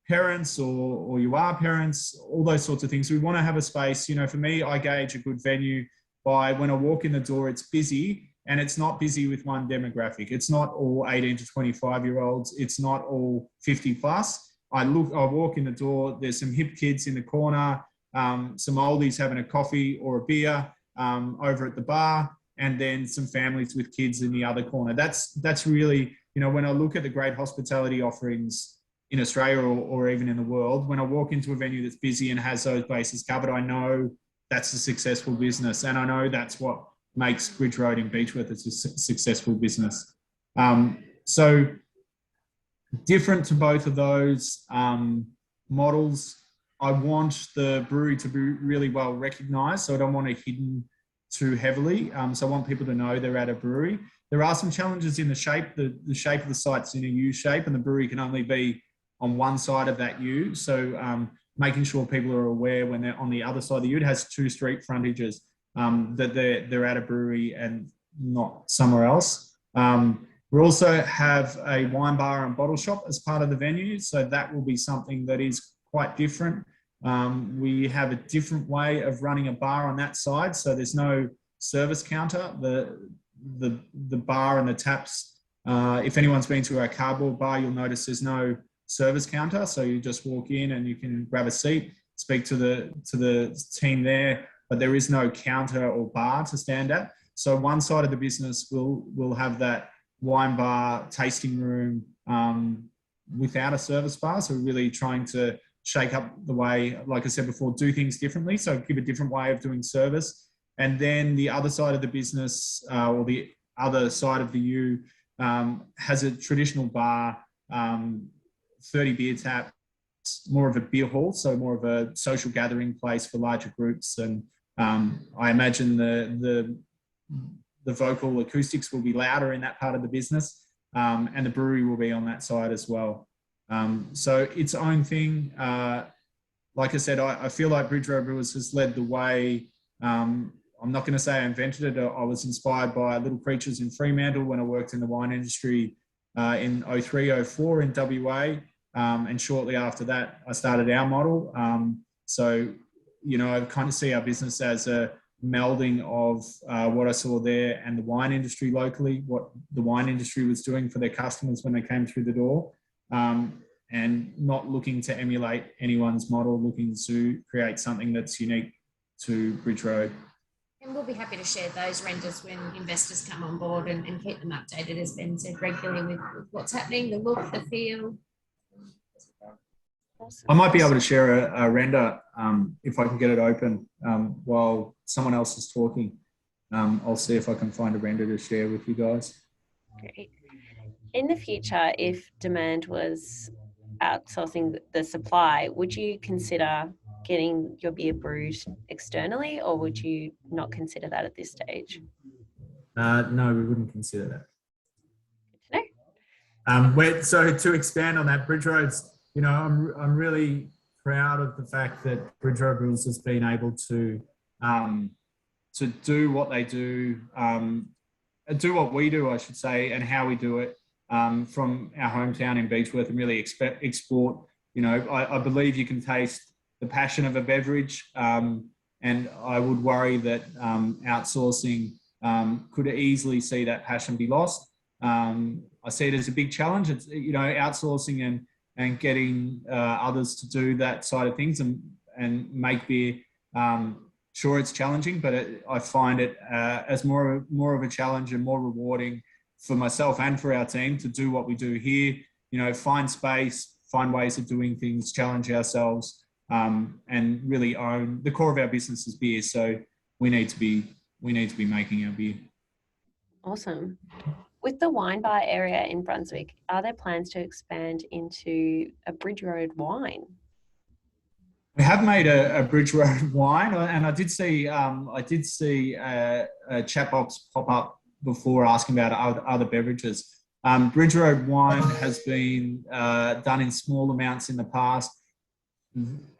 parents or you are parents, all those sorts of things. We want to have a space, for me, I gauge a good venue by when I walk in the door, it's busy, and it's not busy with one demographic. It's not all 18 to 25-year-olds. It's not all 50 plus. I walk in the door, there's some hip kids in the corner, some oldies having a coffee or a beer over at the bar, and then some families with kids in the other corner. That's really, when I look at the great hospitality offerings in Australia or even in the world, when I walk into a venue that's busy and has those bases covered, I know that's a successful business. And I know that's what makes Bridge Road in Beechworth a successful business. So different to both of those models, I want the brewery to be really well recognised. So I don't want it hidden too heavily. So I want people to know they're at a brewery. There are some challenges in the shape. The shape of the site's in a U shape, and the brewery can only be on one side of that U. So making sure people are aware when they're on the other side of the U, it has 2 street frontages, that they're at a brewery and not somewhere else. We also have a wine bar and bottle shop as part of the venue. So that will be something that is quite different. We have a different way of running a bar on that side. So there's no service counter. The bar and the taps, if anyone's been to our cardboard bar, you'll notice there's no service counter. So you just walk in and you can grab a seat, speak to the team there, but there is no counter or bar to stand at. So one side of the business will have that wine bar tasting room without a service bar. So we're really trying to shake up the way, like I said before, do things differently. So give a different way of doing service. And then the other side of the business, or the other side of the U, has a traditional bar, 30 beer taps, more of a beer hall, so more of a social gathering place for larger groups. And I imagine the the vocal acoustics will be louder in that part of the business, and the brewery will be on that side as well. So its own thing. Like I said, I feel like Bridgerow Brewers has led the way. I'm not going to say I invented it. I was inspired by Little Creatures in Fremantle when I worked in the wine industry in 03, 04 in WA. And shortly after that, I started our model. So, I kind of see our business as a melding of what I saw there and the wine industry locally, what the wine industry was doing for their customers when they came through the door. And not looking to emulate anyone's model, looking to create something that's unique to Bridgerow. And we'll be happy to share those renders when investors come on board and keep them updated, as Ben said, regularly with what's happening, the look, the feel. I might be able to share a render if I can get it open while someone else is talking. I'll see if I can find a render to share with you guys. Great. In the future, if demand was outsourcing the supply, would you consider getting your beer brewed externally, or would you not consider that at this stage? No, we wouldn't consider that. Good to know. So to expand on that, Bridgerow's, I'm really proud of the fact that Bridgerow Brewers has been able to do what they do, do what we do, I should say, and how we do it. From our hometown in Beechworth, and really export. I believe you can taste the passion of a beverage, and I would worry that outsourcing could easily see that passion be lost. I see it as a big challenge. It's outsourcing and getting others to do that side of things and make beer. Sure, it's challenging, but I find it as more of a challenge and more rewarding for myself and for our team to do what we do here, find space, find ways of doing things, challenge ourselves, and really own the core of our business is beer. So we need to be making our beer. Awesome. With the wine bar area in Brunswick, are there plans to expand into a Bridge Road wine? We have made a Bridge Road wine, and I did see a chat box pop up before asking about other beverages. Bridge Road wine has been done in small amounts in the past,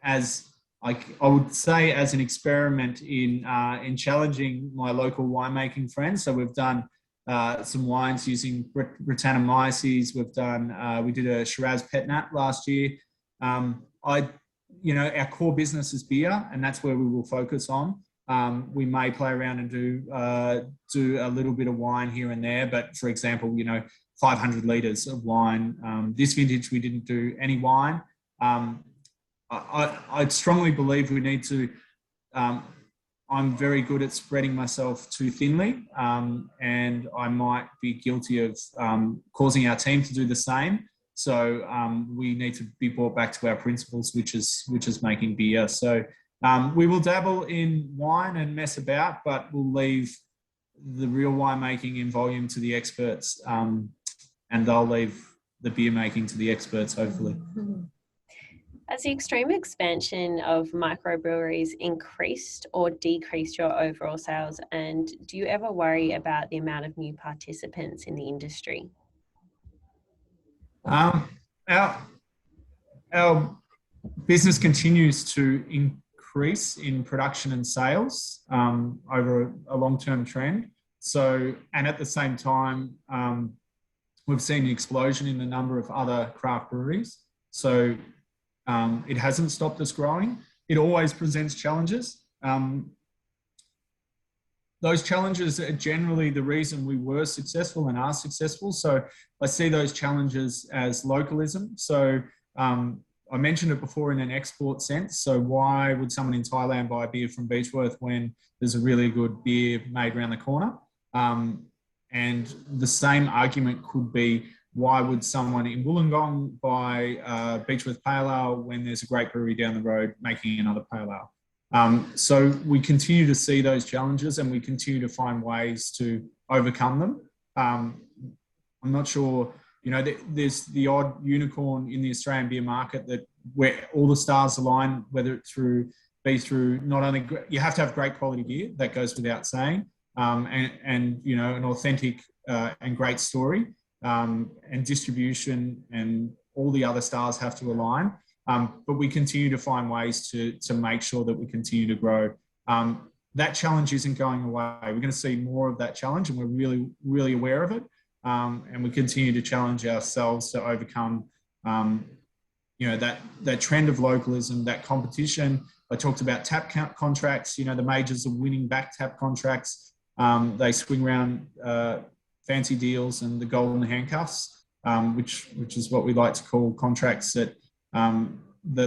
as I would say, as an experiment in challenging my local winemaking friends. So we've done some wines using Brettanomyces. We did a Shiraz Pet Nat last year. Our core business is beer, and that's where we will focus on. We may play around and do a little bit of wine here and there, but for example, 500 litres of wine. This vintage, we didn't do any wine. I strongly believe we need to. I'm very good at spreading myself too thinly, and I might be guilty of causing our team to do the same. So we need to be brought back to our principles, which is making beer. So we will dabble in wine and mess about, but we'll leave the real winemaking in volume to the experts, and they'll leave the beer making to the experts, hopefully. Has the extreme expansion of microbreweries increased or decreased your overall sales? And do you ever worry about the amount of new participants in the industry? Our business continues to increase in production and sales over a long-term trend. So, and at the same time, we've seen an explosion in the number of other craft breweries. So it hasn't stopped us growing. It always presents challenges. Those challenges are generally the reason we were successful and are successful. So I see those challenges as localism. So I mentioned it before in an export sense. So why would someone in Thailand buy beer from Beechworth when there's a really good beer made around the corner? And the same argument could be, why would someone in Wollongong buy Beechworth Pale Ale when there's a great brewery down the road making another Pale Ale? So we continue to see those challenges and we continue to find ways to overcome them. I'm not sure, there's the odd unicorn in the Australian beer market that where all the stars align, whether it's through not only, you have to have great quality beer, that goes without saying, and you know, an authentic and great story, and distribution and all the other stars have to align. But we continue to find ways to make sure that we continue to grow. That challenge isn't going away. We're going to see more of that challenge, and we're really, really aware of it. And we continue to challenge ourselves to overcome, you know, that trend of localism, that competition. I talked about tap count contracts. You know, the majors are winning back tap contracts. They swing around fancy deals and the golden handcuffs, which is what we like to call contracts that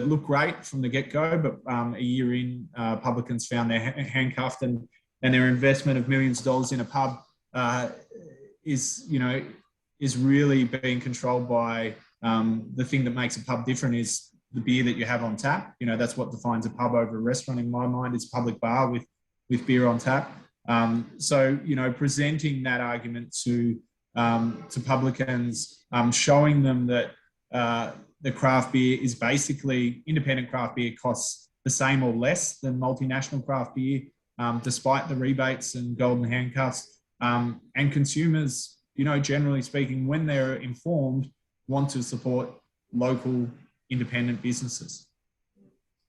look great from the get-go, but a year in, publicans found they're handcuffed, and their investment of millions of dollars in a pub is really being controlled by the thing that makes a pub different is the beer that you have on tap. You know, that's what defines a pub over a restaurant in my mind, is a public bar with beer on tap. So, you know, presenting that argument to publicans, showing them that the craft beer is basically, independent craft beer costs the same or less than multinational craft beer, despite the rebates and golden handcuffs. And consumers, you know, generally speaking, when they're informed, want to support local independent businesses.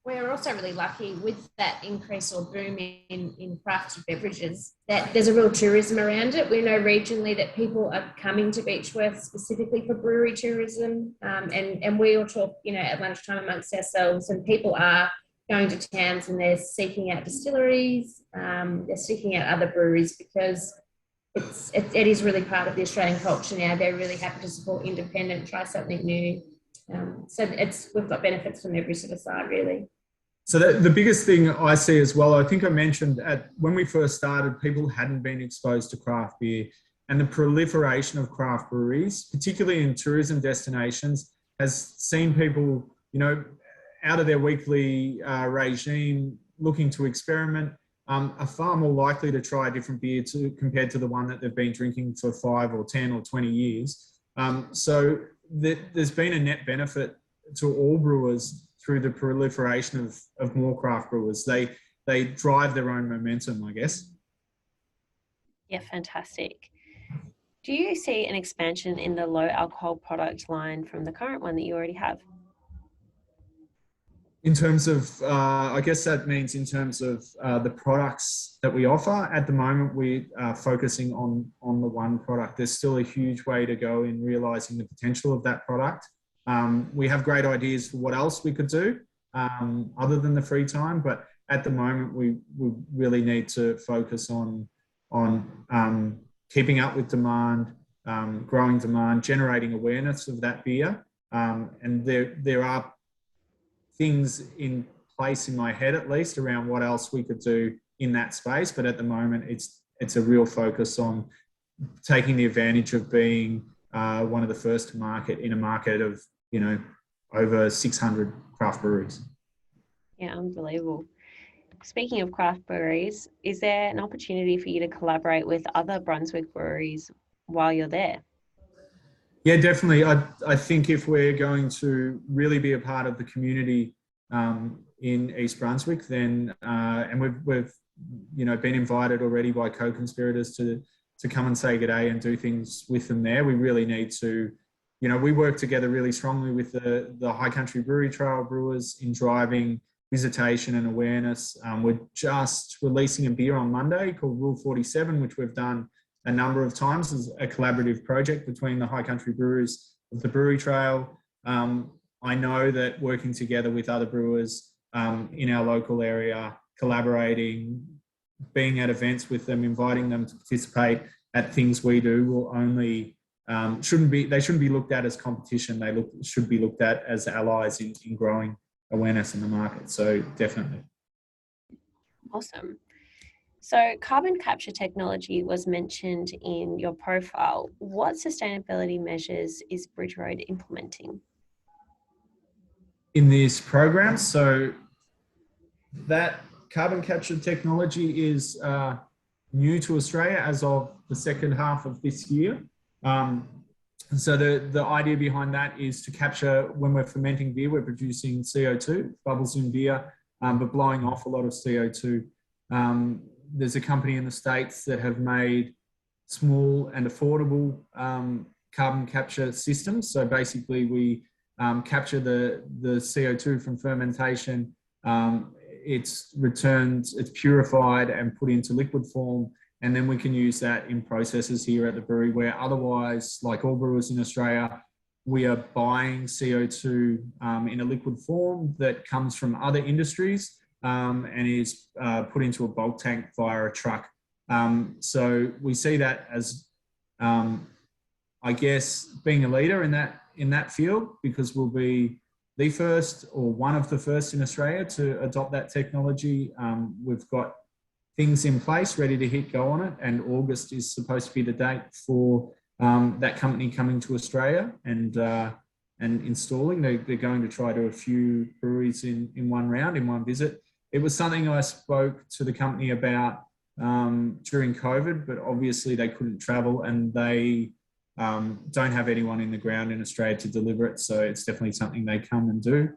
We're also really lucky with that increase or boom in crafted beverages that there's a real tourism around it. We know regionally that people are coming to Beechworth specifically for brewery tourism, and we all talk, you know, at lunchtime amongst ourselves, and people are going to towns and they're seeking out distilleries, they're seeking out other breweries, because it is really part of the Australian culture now. They're really happy to support independent, try something new. So we've got benefits from every sort of side, really. So the biggest thing I see as well, I think I mentioned when we first started, people hadn't been exposed to craft beer, and the proliferation of craft breweries, particularly in tourism destinations, has seen people, you know, out of their weekly regime, looking to experiment, are far more likely to try a different beer compared to the one that they've been drinking for 5 or 10 or 20 years. So there's been a net benefit to all brewers through the proliferation of more craft brewers. They drive their own momentum, I guess. Yeah, fantastic. Do you see an expansion in the low alcohol product line from the current one that you already have? In terms of, I guess that means in terms of the products that we offer. At the moment, we are focusing on the one product. There's still a huge way to go in realising the potential of that product. We have great ideas for what else we could do other than the free time, but at the moment, we really need to focus on keeping up with demand, growing demand, generating awareness of that beer. And there are things in place in my head, at least, around what else we could do in that space. But at the moment, it's a real focus on taking the advantage of being one of the first to market in a market of, you know, over 600 craft breweries. Yeah, unbelievable. Speaking of craft breweries, is there an opportunity for you to collaborate with other Brunswick breweries while you're there? Yeah, definitely. I think if we're going to really be a part of the community in East Brunswick, then and we've you know, been invited already by co-conspirators to come and say g'day and do things with them there. We really need to, you know, we work together really strongly with the High Country Brewery Trail Brewers in driving visitation and awareness. We're just releasing a beer on Monday called Rule 47, which we've done a number of times as a collaborative project between the High Country Brewers of the Brewery Trail. I know that working together with other brewers in our local area, collaborating, being at events with them, inviting them to participate at things we do will only, they shouldn't be looked at as competition. They should be looked at as allies in growing awareness in the market. So definitely. Awesome. So carbon capture technology was mentioned in your profile. What sustainability measures is Bridgerow implementing? In this program, so that carbon capture technology is new to Australia as of the second half of this year. So the idea behind that is to capture, when we're fermenting beer, we're producing CO2, bubbles in beer, but blowing off a lot of CO2. there's a company in the States that have made small and affordable carbon capture systems. So basically we capture the CO2 from fermentation. It's returned, it's purified and put into liquid form. And then we can use that in processes here at the brewery, where otherwise, like all brewers in Australia, we are buying CO2 in a liquid form that comes from other industries and is put into a bulk tank via a truck. So we see that as, I guess, being a leader in that field, because we'll be the first or one of the first in Australia to adopt that technology. We've got things in place ready to hit go on it, and August is supposed to be the date for that company coming to Australia and installing. They're going to try to a few breweries in one round, in one visit. It was something I spoke to the company about during COVID, but obviously they couldn't travel, and they don't have anyone in the ground in Australia to deliver it. So it's definitely something they come and do.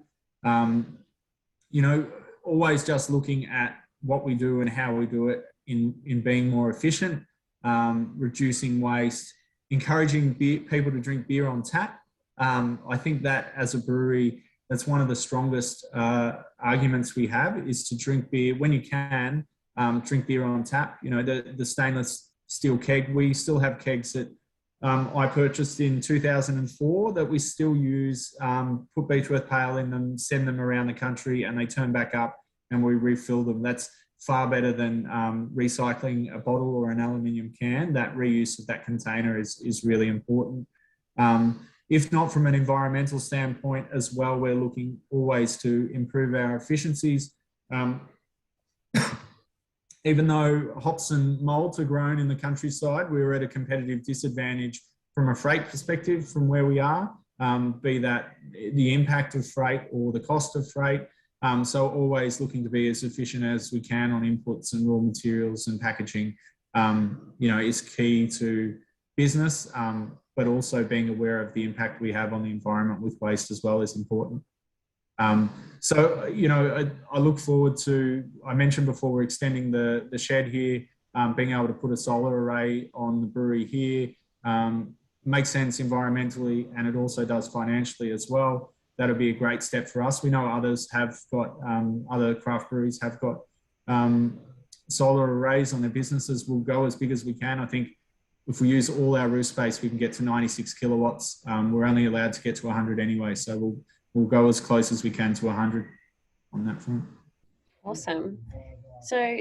You know, always just looking at what we do and how we do it in being more efficient, reducing waste, encouraging people to drink beer on tap. I think that as a brewery, that's one of the strongest arguments we have, is to drink beer when you can, drink beer on tap. You know, the stainless steel keg, we still have kegs that I purchased in 2004 that we still use, put Beechworth Pale in them, send them around the country, and they turn back up and we refill them. That's far better than recycling a bottle or an aluminium can. That reuse of that container is really important. If not from an environmental standpoint as well, we're looking always to improve our efficiencies. Even though hops and malts are grown in the countryside, we're at a competitive disadvantage from a freight perspective from where we are, be that the impact of freight or the cost of freight. So always looking to be as efficient as we can on inputs and raw materials and packaging, you know, is key to business, but also being aware of the impact we have on the environment with waste as well is important. So, you know, I look forward to, I mentioned before, we're extending the shed here, being able to put a solar array on the brewery here, makes sense environmentally, and it also does financially as well. That'll be a great step for us. We know others have got, other craft breweries have got solar arrays on their businesses. We'll go as big as we can. I think if we use all our roof space, we can get to 96 kilowatts. We're only allowed to get to 100 anyway, so we'll go as close as we can to 100 on that front. Awesome. So,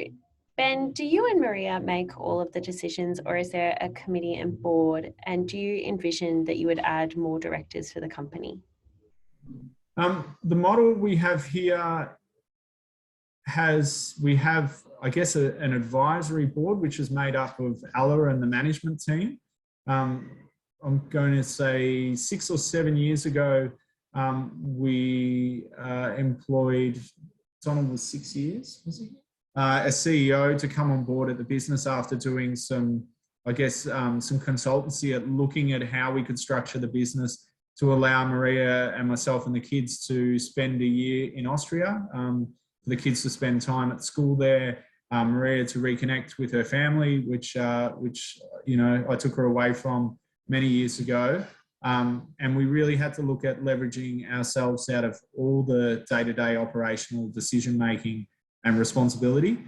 Ben, do you and Maria make all of the decisions, or is there a committee and board? And do you envision that you would add more directors for the company? The model we have here we have, I guess, an advisory board, which is made up of Ella and the management team. I'm going to say 6 or 7 years ago, we employed, Donald was 6 years, was he? A CEO to come on board at the business after doing some, I guess, some consultancy at looking at how we could structure the business to allow Maria and myself and the kids to spend a year in Austria, for the kids to spend time at school there, Maria to reconnect with her family, which you know, I took her away from many years ago. And we really had to look at leveraging ourselves out of all the day-to-day operational decision-making and responsibility.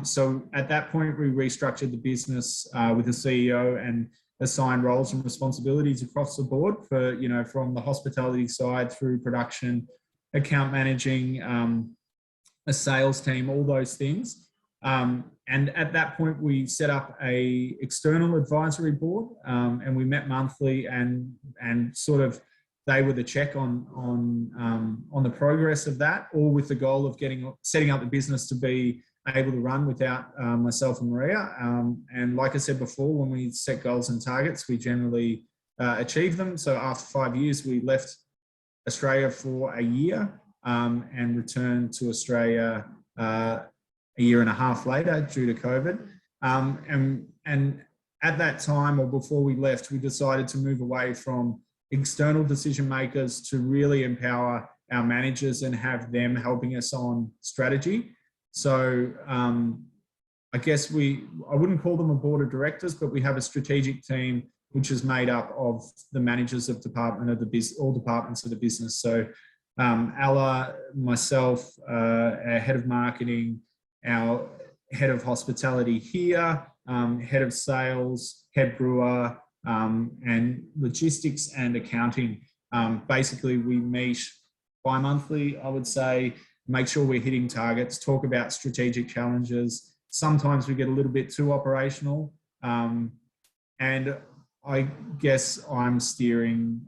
So at that point, we restructured the business with the CEO and assigned roles and responsibilities across the board for, you know, from the hospitality side through production, account managing, a sales team, all those things. And at that point, we set up a external advisory board, and we met monthly, and sort of they were the check on the progress of that, all with the goal of setting up the business to be able to run without myself and Maria. And like I said before, when we set goals and targets, we generally achieve them. So after 5 years, we left Australia for a year and returned to Australia a year and a half later due to COVID. And at that time, or before we left, we decided to move away from external decision makers to really empower our managers and have them helping us on strategy. So I guess I wouldn't call them a board of directors, but we have a strategic team which is made up of the managers of all departments of the business. So Ella, myself, our head of marketing, our head of hospitality here, head of sales, head brewer, and logistics and accounting. Basically, we meet bi-monthly, I would say, make sure we're hitting targets, talk about strategic challenges. Sometimes we get a little bit too operational. And I guess I'm steering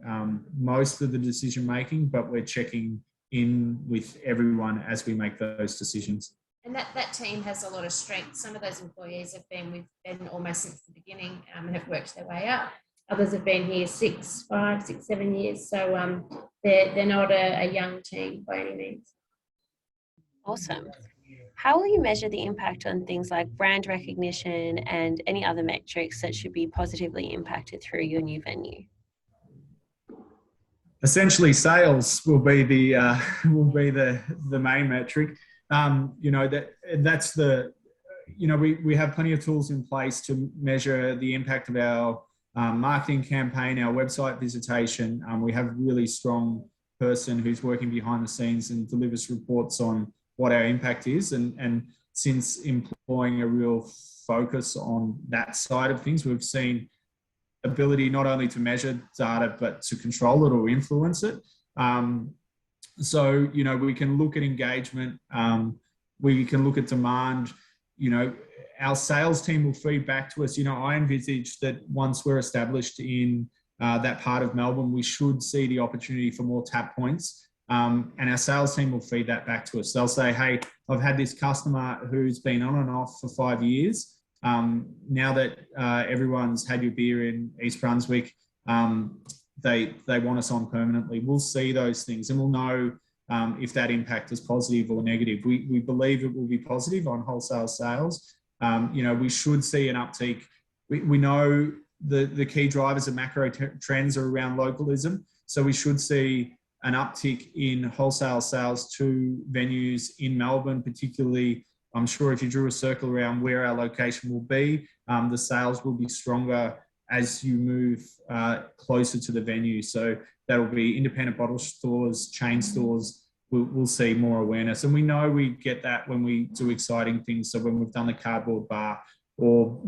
most of the decision making, but we're checking in with everyone as we make those decisions. And that team has a lot of strength. Some of those employees have been with Ben almost since the beginning and have worked their way up. Others have been here 5, 6, 7 years. So they're not a young team by any means. Awesome. How will you measure the impact on things like brand recognition and any other metrics that should be positively impacted through your new venue? Essentially, sales will be the main metric. We have plenty of tools in place to measure the impact of our marketing campaign, our website visitation. We have a really strong person who's working behind the scenes and delivers reports on what our impact is. And since employing a real focus on that side of things, we've seen ability not only to measure data, but to control it or influence it. So, we can look at engagement, we can look at demand, our sales team will feed back to us. I envisage that once we're established in that part of Melbourne, we should see the opportunity for more tap points. And our sales team will feed that back to us. They'll say, hey, I've had this customer who's been on and off for 5 years. Now that everyone's had your beer in East Brunswick, they want us on permanently. We'll see those things and we'll know if that impact is positive or negative. We believe it will be positive on wholesale sales. We should see an uptick. We know the key drivers of macro trends are around localism. So we should see an uptick in wholesale sales to venues in Melbourne, particularly. I'm sure if you drew a circle around where our location will be, the sales will be stronger as you move closer to the venue. So that'll be independent bottle stores, chain stores. We'll see more awareness. And we know we get that when we do exciting things. So when we've done the cardboard bar or,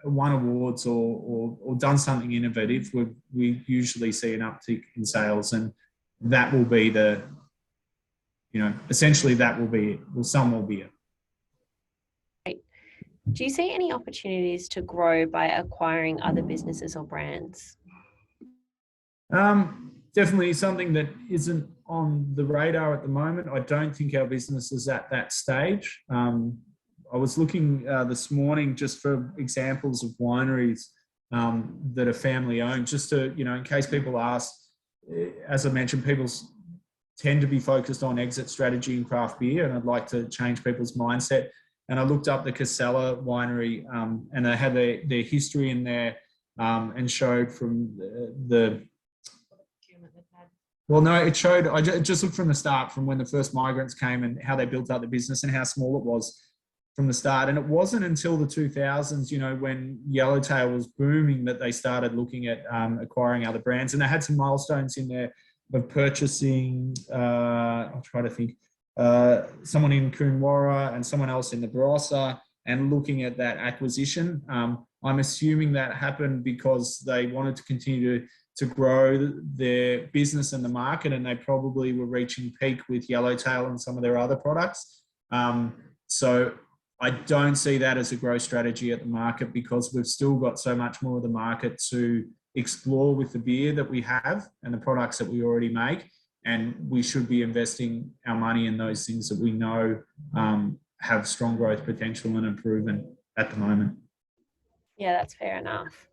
won awards or done something innovative, we usually see an uptick in sales. And that will be essentially that will be it. Well, some will be it. Do you see any opportunities to grow by acquiring other businesses or brands? Definitely something that isn't on the radar at the moment. I don't think our business is at that stage. I was looking this morning just for examples of wineries that are family owned, just to, in case people ask. As I mentioned, people tend to be focused on exit strategy in craft beer, and I'd like to change people's mindset. And I looked up the Casella winery, and they had their history in there, and showed from the well, no, it showed. I just looked from the start, from when the first migrants came and how they built up the business and how small it was from the start. And it wasn't until the 2000s, when Yellowtail was booming, that they started looking at acquiring other brands. And they had some milestones in there of purchasing, I'll try to think, someone in Coonawarra and someone else in the Barossa, and looking at that acquisition. I'm assuming that happened because they wanted to continue to grow their business and the market, and they probably were reaching peak with Yellowtail and some of their other products. So I don't see that as a growth strategy at the market, because we've still got so much more of the market to explore with the beer that we have and the products that we already make. And we should be investing our money in those things that we know have strong growth potential and are proven at the moment. Yeah, that's fair enough.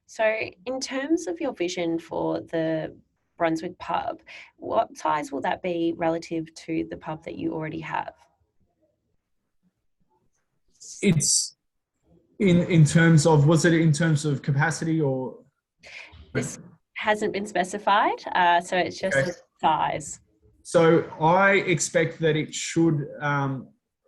So in terms of your vision for the Brunswick pub, what size will that be relative to the pub that you already have? It's in terms of, was it in terms of capacity or? This hasn't been specified, so it's just Okay. size. So I expect that it should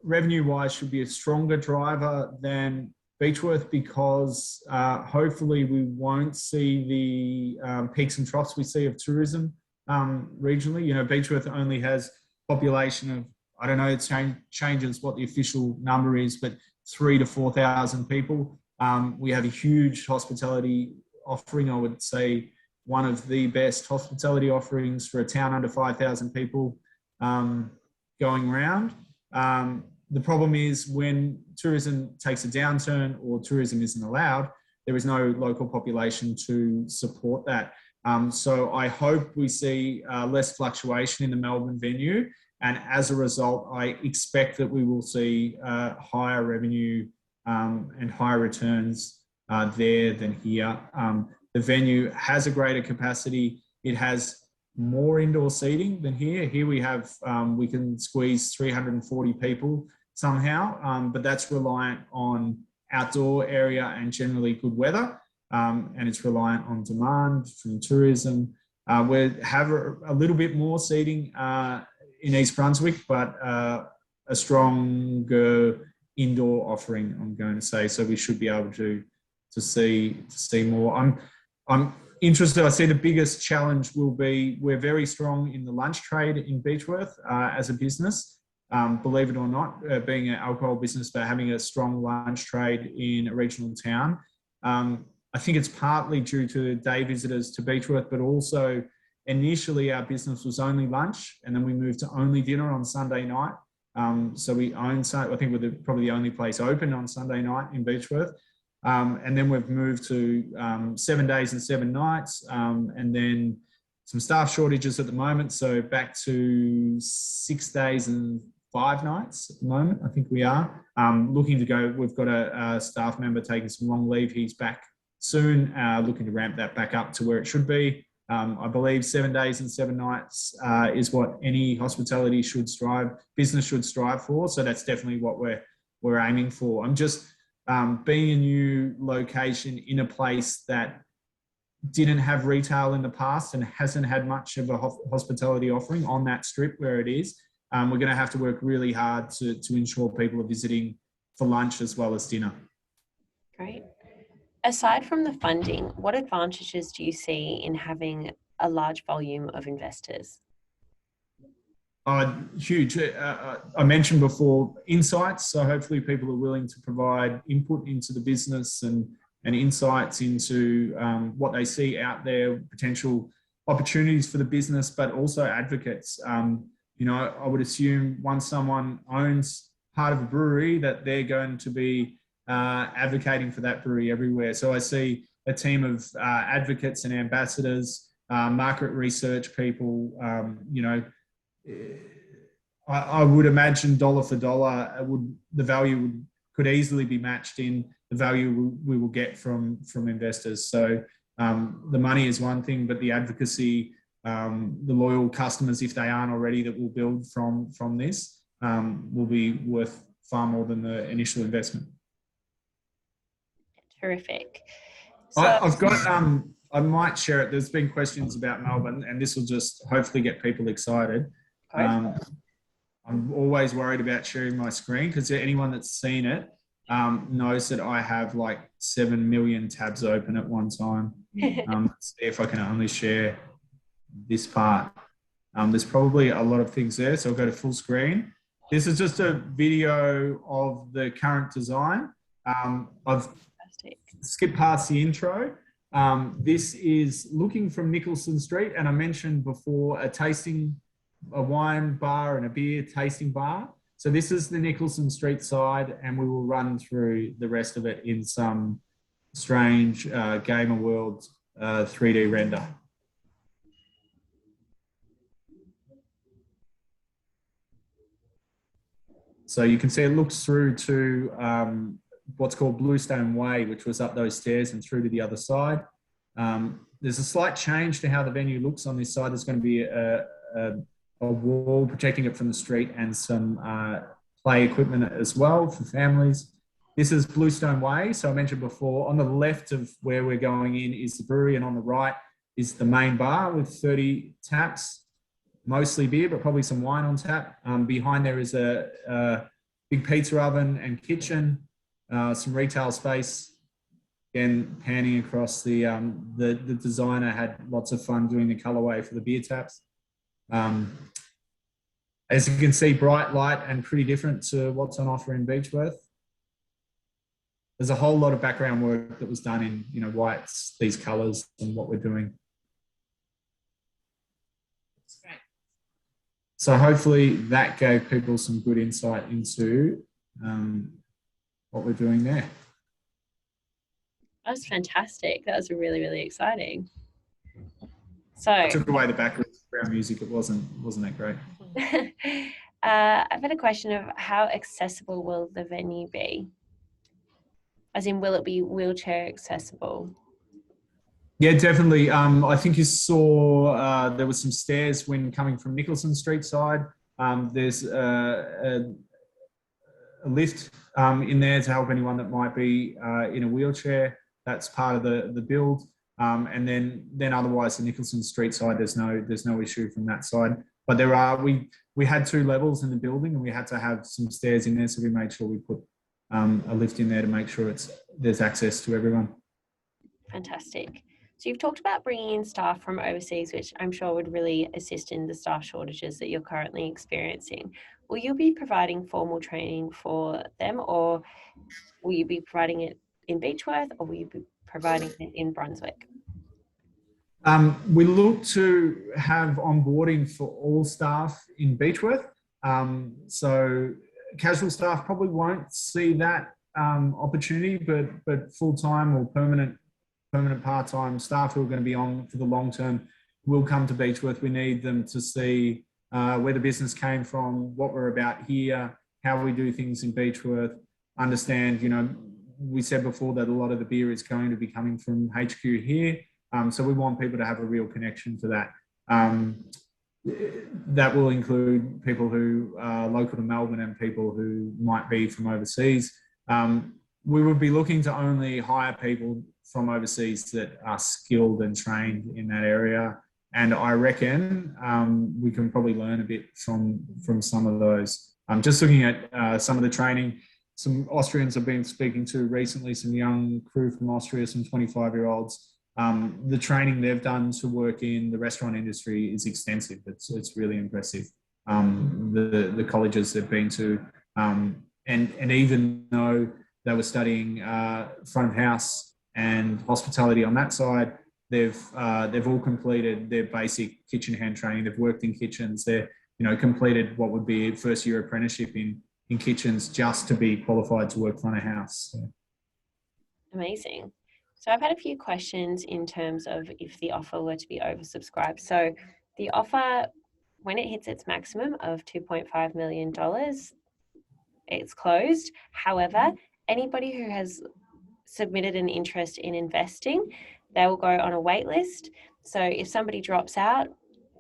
revenue-wise should be a stronger driver than Beechworth, because hopefully we won't see the peaks and troughs we see of tourism regionally. You know, Beechworth only has population of, I don't know, it changes what the official number is, but 3,000 to 4,000 people. We have a huge hospitality offering. I would say one of the best hospitality offerings for a town under 5,000 people going around. The problem is when tourism takes a downturn or tourism isn't allowed, there is no local population to support that. So I hope we see less fluctuation in the Melbourne venue. And as a result, I expect that we will see higher revenue and higher returns there than here. The venue has a greater capacity. It has more indoor seating than here. Here we have, we can squeeze 340 people somehow, but that's reliant on outdoor area and generally good weather. And it's reliant on demand from tourism. We have a little bit more seating in East Brunswick, but a stronger indoor offering, I'm going to say. So we should be able to see more. I'm interested. I see the biggest challenge will be, we're very strong in the lunch trade in Beechworth as a business. Believe it or not, being an alcohol business, but having a strong lunch trade in a regional town. I think it's partly due to day visitors to Beechworth, but also initially our business was only lunch, and then we moved to only dinner on Sunday night. So we own, I think we're probably the only place open on Sunday night in Beechworth. And then we've moved to 7 days and 7 nights, and then some staff shortages at the moment. So back to 6 days and 5 nights at the moment, I think we are. Looking to go, we've got a staff member taking some long leave. He's back soon, looking to ramp that back up to where it should be. I believe 7 days and 7 nights is what any hospitality business should strive for. So that's definitely what we're aiming for. I'm just being a new location in a place that didn't have retail in the past and hasn't had much of a hospitality offering on that strip where it is. We're going to have to work really hard to ensure people are visiting for lunch as well as dinner. Great. Aside from the funding, what advantages do you see in having a large volume of investors? Huge. I mentioned before insights. So hopefully people are willing to provide input into the business and insights into what they see out there, potential opportunities for the business, but also advocates. You know, I would assume once someone owns part of a brewery that they're going to be advocating for that brewery everywhere. So I see a team of advocates and ambassadors, market research people. You know, I would imagine dollar for dollar, the value could easily be matched in the value we will get from investors. So the money is one thing, but the advocacy, the loyal customers, if they aren't already, that will build from this, will be worth far more than the initial investment. Terrific. So, I've got, I might share it. There's been questions about Melbourne, and this will just hopefully get people excited. I'm always worried about sharing my screen because anyone that's seen it knows that I have like 7 million tabs open at one time. Let's see if I can only share this part. There's probably a lot of things there, so I'll go to full screen. This is just a video of the current design. I've skipped past the intro. This is looking from Nicholson Street, and I mentioned before a wine bar and a beer tasting bar. So this is the Nicholson Street side, and we will run through the rest of it in some strange Gamer World 3D render. So you can see it looks through to what's called Bluestone Way, which was up those stairs and through to the other side. There's a slight change to how the venue looks on this side. There's going to be a wall protecting it from the street and some play equipment as well for families. This is Bluestone Way. So I mentioned before, on the left of where we're going in is the brewery, and on the right is the main bar with 30 taps, mostly beer, but probably some wine on tap. Behind there is a big pizza oven and kitchen, some retail space. Again, panning across the designer had lots of fun doing the colorway for the beer taps. As you can see, bright light and pretty different to what's on offer in Beechworth. There's a whole lot of background work that was done in, you know, whites, these colours, and what we're doing. That's great. So hopefully that gave people some good insight into what we're doing there. That was fantastic. That was really, really exciting. So I took away the background music. It wasn't that great. I've got a question of how accessible will the venue be? As in, will it be wheelchair accessible? Yeah, definitely. I think you saw there was some stairs when coming from Nicholson Street side. There's a lift in there to help anyone that might be in a wheelchair. That's part of the build. And then otherwise the Nicholson Street side, there's no issue from that side. But there are, we had 2 levels in the building and we had to have some stairs in there. So we made sure we put a lift in there to make sure there's access to everyone. Fantastic. So you've talked about bringing in staff from overseas, which I'm sure would really assist in the staff shortages that you're currently experiencing. Will you be providing formal training for them, or will you be providing it in Beechworth, or will you be providing it in Brunswick? We look to have onboarding for all staff in Beechworth. So casual staff probably won't see that opportunity, but full-time or permanent part-time staff who are going to be on for the long term will come to Beechworth. We need them to see where the business came from, what we're about here, how we do things in Beechworth, understand, you know, we said before that a lot of the beer is going to be coming from HQ here. So we want people to have a real connection to that. That will include people who are local to Melbourne and people who might be from overseas. We would be looking to only hire people from overseas that are skilled and trained in that area. And I reckon we can probably learn a bit from some of those. Just looking at some of the training, some Austrians I've been speaking to recently, some young crew from Austria, some 25-year-olds. The training they've done to work in the restaurant industry is extensive. It's really impressive. The colleges they've been to, and even though they were studying front of house and hospitality on that side, they've all completed their basic kitchen hand training. They've worked in kitchens. They've completed what would be a first year apprenticeship in kitchens just to be qualified to work front of house. So. Amazing. So I've had a few questions in terms of if the offer were to be oversubscribed. So the offer, when it hits its maximum of $2.5 million, it's closed. However, anybody who has submitted an interest in investing, they will go on a wait list. So if somebody drops out,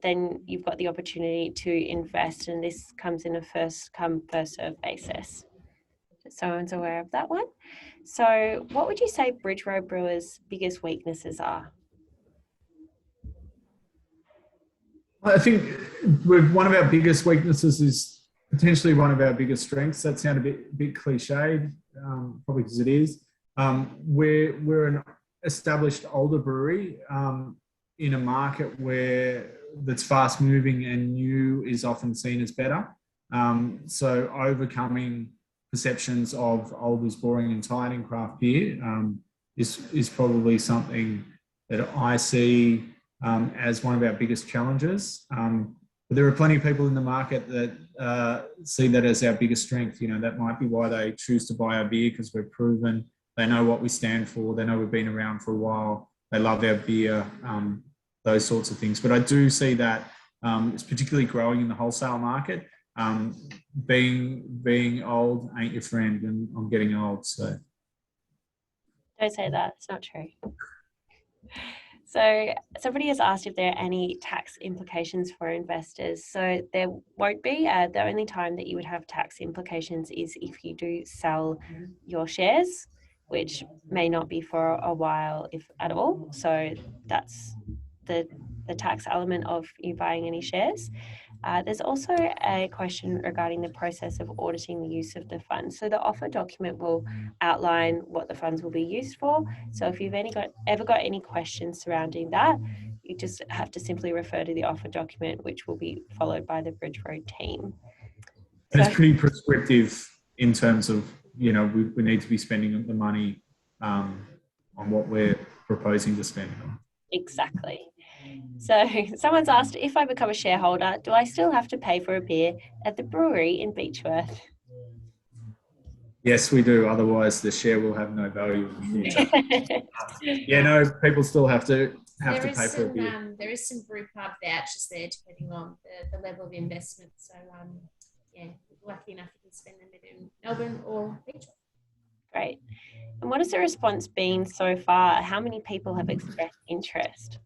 then you've got the opportunity to invest, and this comes in a first come, first serve basis. Someone's aware of that one. So what would you say Bridgerow Brewers' biggest weaknesses are? I think one of our biggest weaknesses is potentially one of our biggest strengths. That sounds a bit cliched, probably because it is. We're an established older brewery in a market that's fast moving and new is often seen as better. So overcoming perceptions of old is boring and tired in craft beer is probably something that I see as one of our biggest challenges. But there are plenty of people in the market that see that as our biggest strength. That might be why they choose to buy our beer, because we're proven. They know what we stand for. They know we've been around for a while. They love our beer, those sorts of things. But I do see that it's particularly growing in the wholesale market. Being old ain't your friend, and I'm getting old, so. Don't say that, it's not true. So somebody has asked if there are any tax implications for investors. So there won't be. The only time that you would have tax implications is if you do sell your shares, which may not be for a while, if at all. So that's the tax element of you buying any shares. There's also a question regarding the process of auditing the use of the funds. So the offer document will outline what the funds will be used for. So if you've ever got any questions surrounding that, you just have to simply refer to the offer document, which will be followed by the Bridgerow team. And it's pretty prescriptive in terms of, you know, we need to be spending the money on what we're proposing to spend on. Exactly. So someone's asked, if I become a shareholder, do I still have to pay for a beer at the brewery in Beechworth? Yes, we do. Otherwise, the share will have no value in the future. Yeah, no, people still have to pay for a beer. There is some brew pub vouchers there, depending on the level of investment. So, yeah, lucky enough you can spend them in Melbourne or Beechworth. Great. And what has the response been so far? How many people have expressed interest?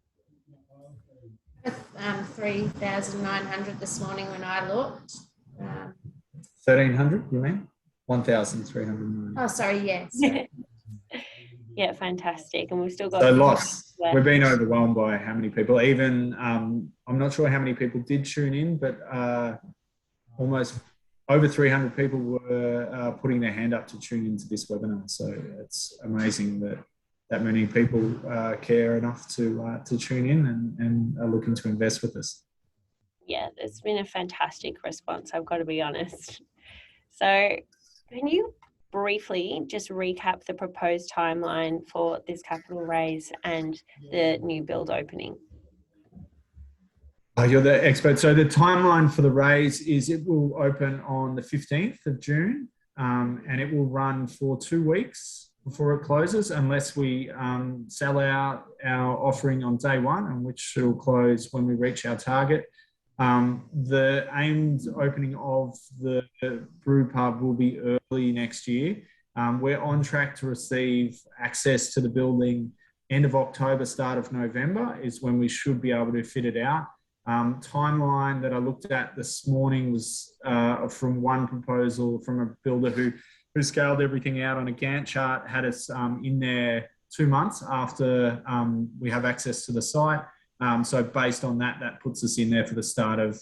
3,900 this morning when I looked. 1,300, you mean? 1,300. Oh, sorry, yes. Yeah. Yeah, fantastic. And we've still got... So lots. We've been overwhelmed by how many people. Even, I'm not sure how many people did tune in, but almost over 300 people were putting their hand up to tune into this webinar. So it's amazing that many people care enough to tune in and are looking to invest with us. Yeah, it's been a fantastic response, I've got to be honest. So can you briefly just recap the proposed timeline for this capital raise and the new build opening? Oh, you're the expert. So the timeline for the raise is it will open on the 15th of June and it will run for 2 weeks before it closes, unless we sell out our offering on day one, and which will close when we reach our target. The aimed opening of the brew pub will be early next year. We're on track to receive access to the building end of October, start of November is when we should be able to fit it out. Timeline that I looked at this morning was from one proposal from a builder who scaled everything out on a Gantt chart, had us in there 2 months after we have access to the site. So based on that, that puts us in there for the start of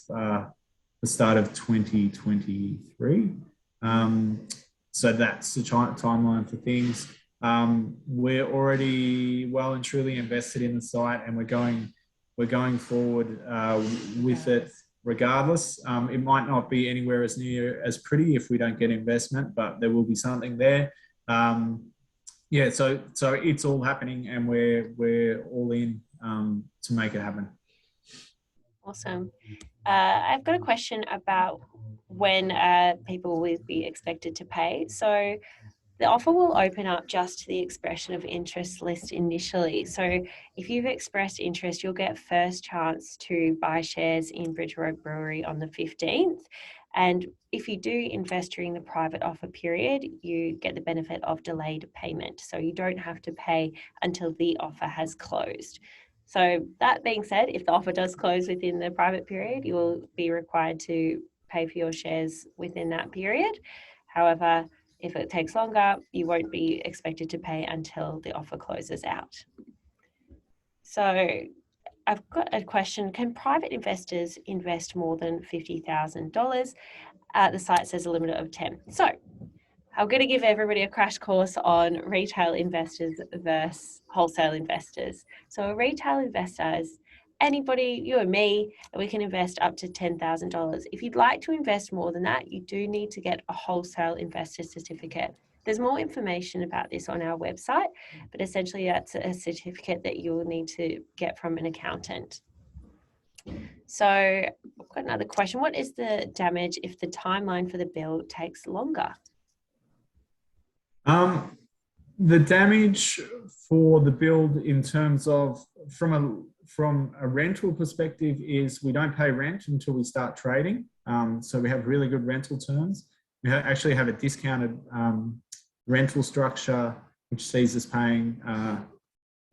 2023. So that's the timeline for things. We're already well and truly invested in the site, and we're going forward with it regardless. It might not be anywhere as near as pretty if we don't get investment, but there will be something there. Yeah, so it's all happening, and we're all in to make it happen. Awesome. I've got a question about when people will be expected to pay. So the offer will open up just to the expression of interest list initially. So if you've expressed interest, you'll get first chance to buy shares in Bridgerow Brewery on the 15th. And if you do invest during the private offer period, you get the benefit of delayed payment. So you don't have to pay until the offer has closed. So that being said, if the offer does close within the private period, you will be required to pay for your shares within that period. However, if it takes longer, you won't be expected to pay until the offer closes out. So I've got a question. Can private investors invest more than $50,000? The site says a limit of 10. So I'm going to give everybody a crash course on retail investors versus wholesale investors. So a retail investor is anybody, you and me, and we can invest up to $10,000. If you'd like to invest more than that, you do need to get a wholesale investor certificate. There's more information about this on our website, but essentially that's a certificate that you will need to get from an accountant. So I've got another question. What is the damage if the timeline for the build takes longer? The damage for the build in terms of from a rental perspective is we don't pay rent until we start trading. So we have really good rental terms. We actually have a discounted rental structure, which sees us paying a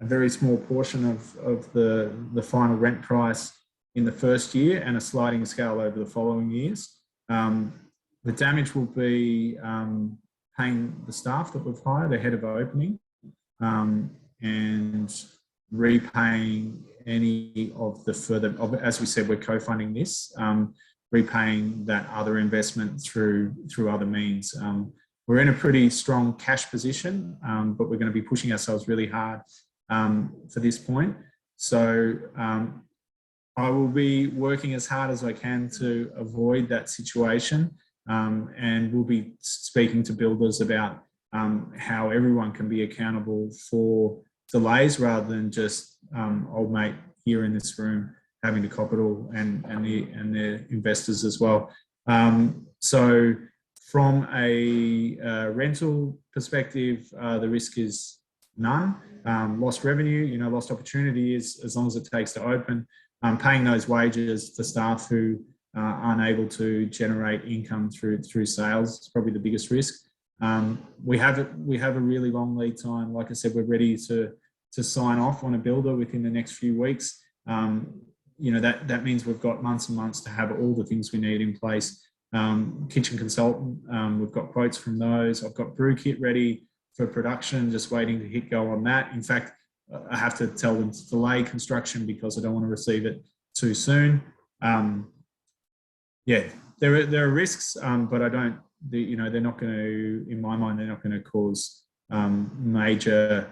very small portion of the final rent price in the first year and a sliding scale over the following years. The damage will be paying the staff that we've hired ahead of opening, and repaying any of the further, as we said, we're co-funding this, repaying that other investment through other means. We're in a pretty strong cash position, but we're going to be pushing ourselves really hard for this point. So I will be working as hard as I can to avoid that situation, and we'll be speaking to builders about how everyone can be accountable for delays rather than just old mate here in this room having to cop it all, and the investors as well. So from a rental perspective, the risk is none. Lost revenue, lost opportunity is as long as it takes to open. Paying those wages for staff who aren't able to generate income through sales is probably the biggest risk. We have a really long lead time. Like I said, we're ready to sign off on a builder within the next few weeks. That means we've got months and months to have all the things we need in place. Kitchen consultant, we've got quotes from those. I've got brew kit ready for production, just waiting to hit go on that. In fact, I have to tell them to delay construction because I don't want to receive it too soon. There are risks, but I don't. They're not going to, in my mind, they're not going to cause a major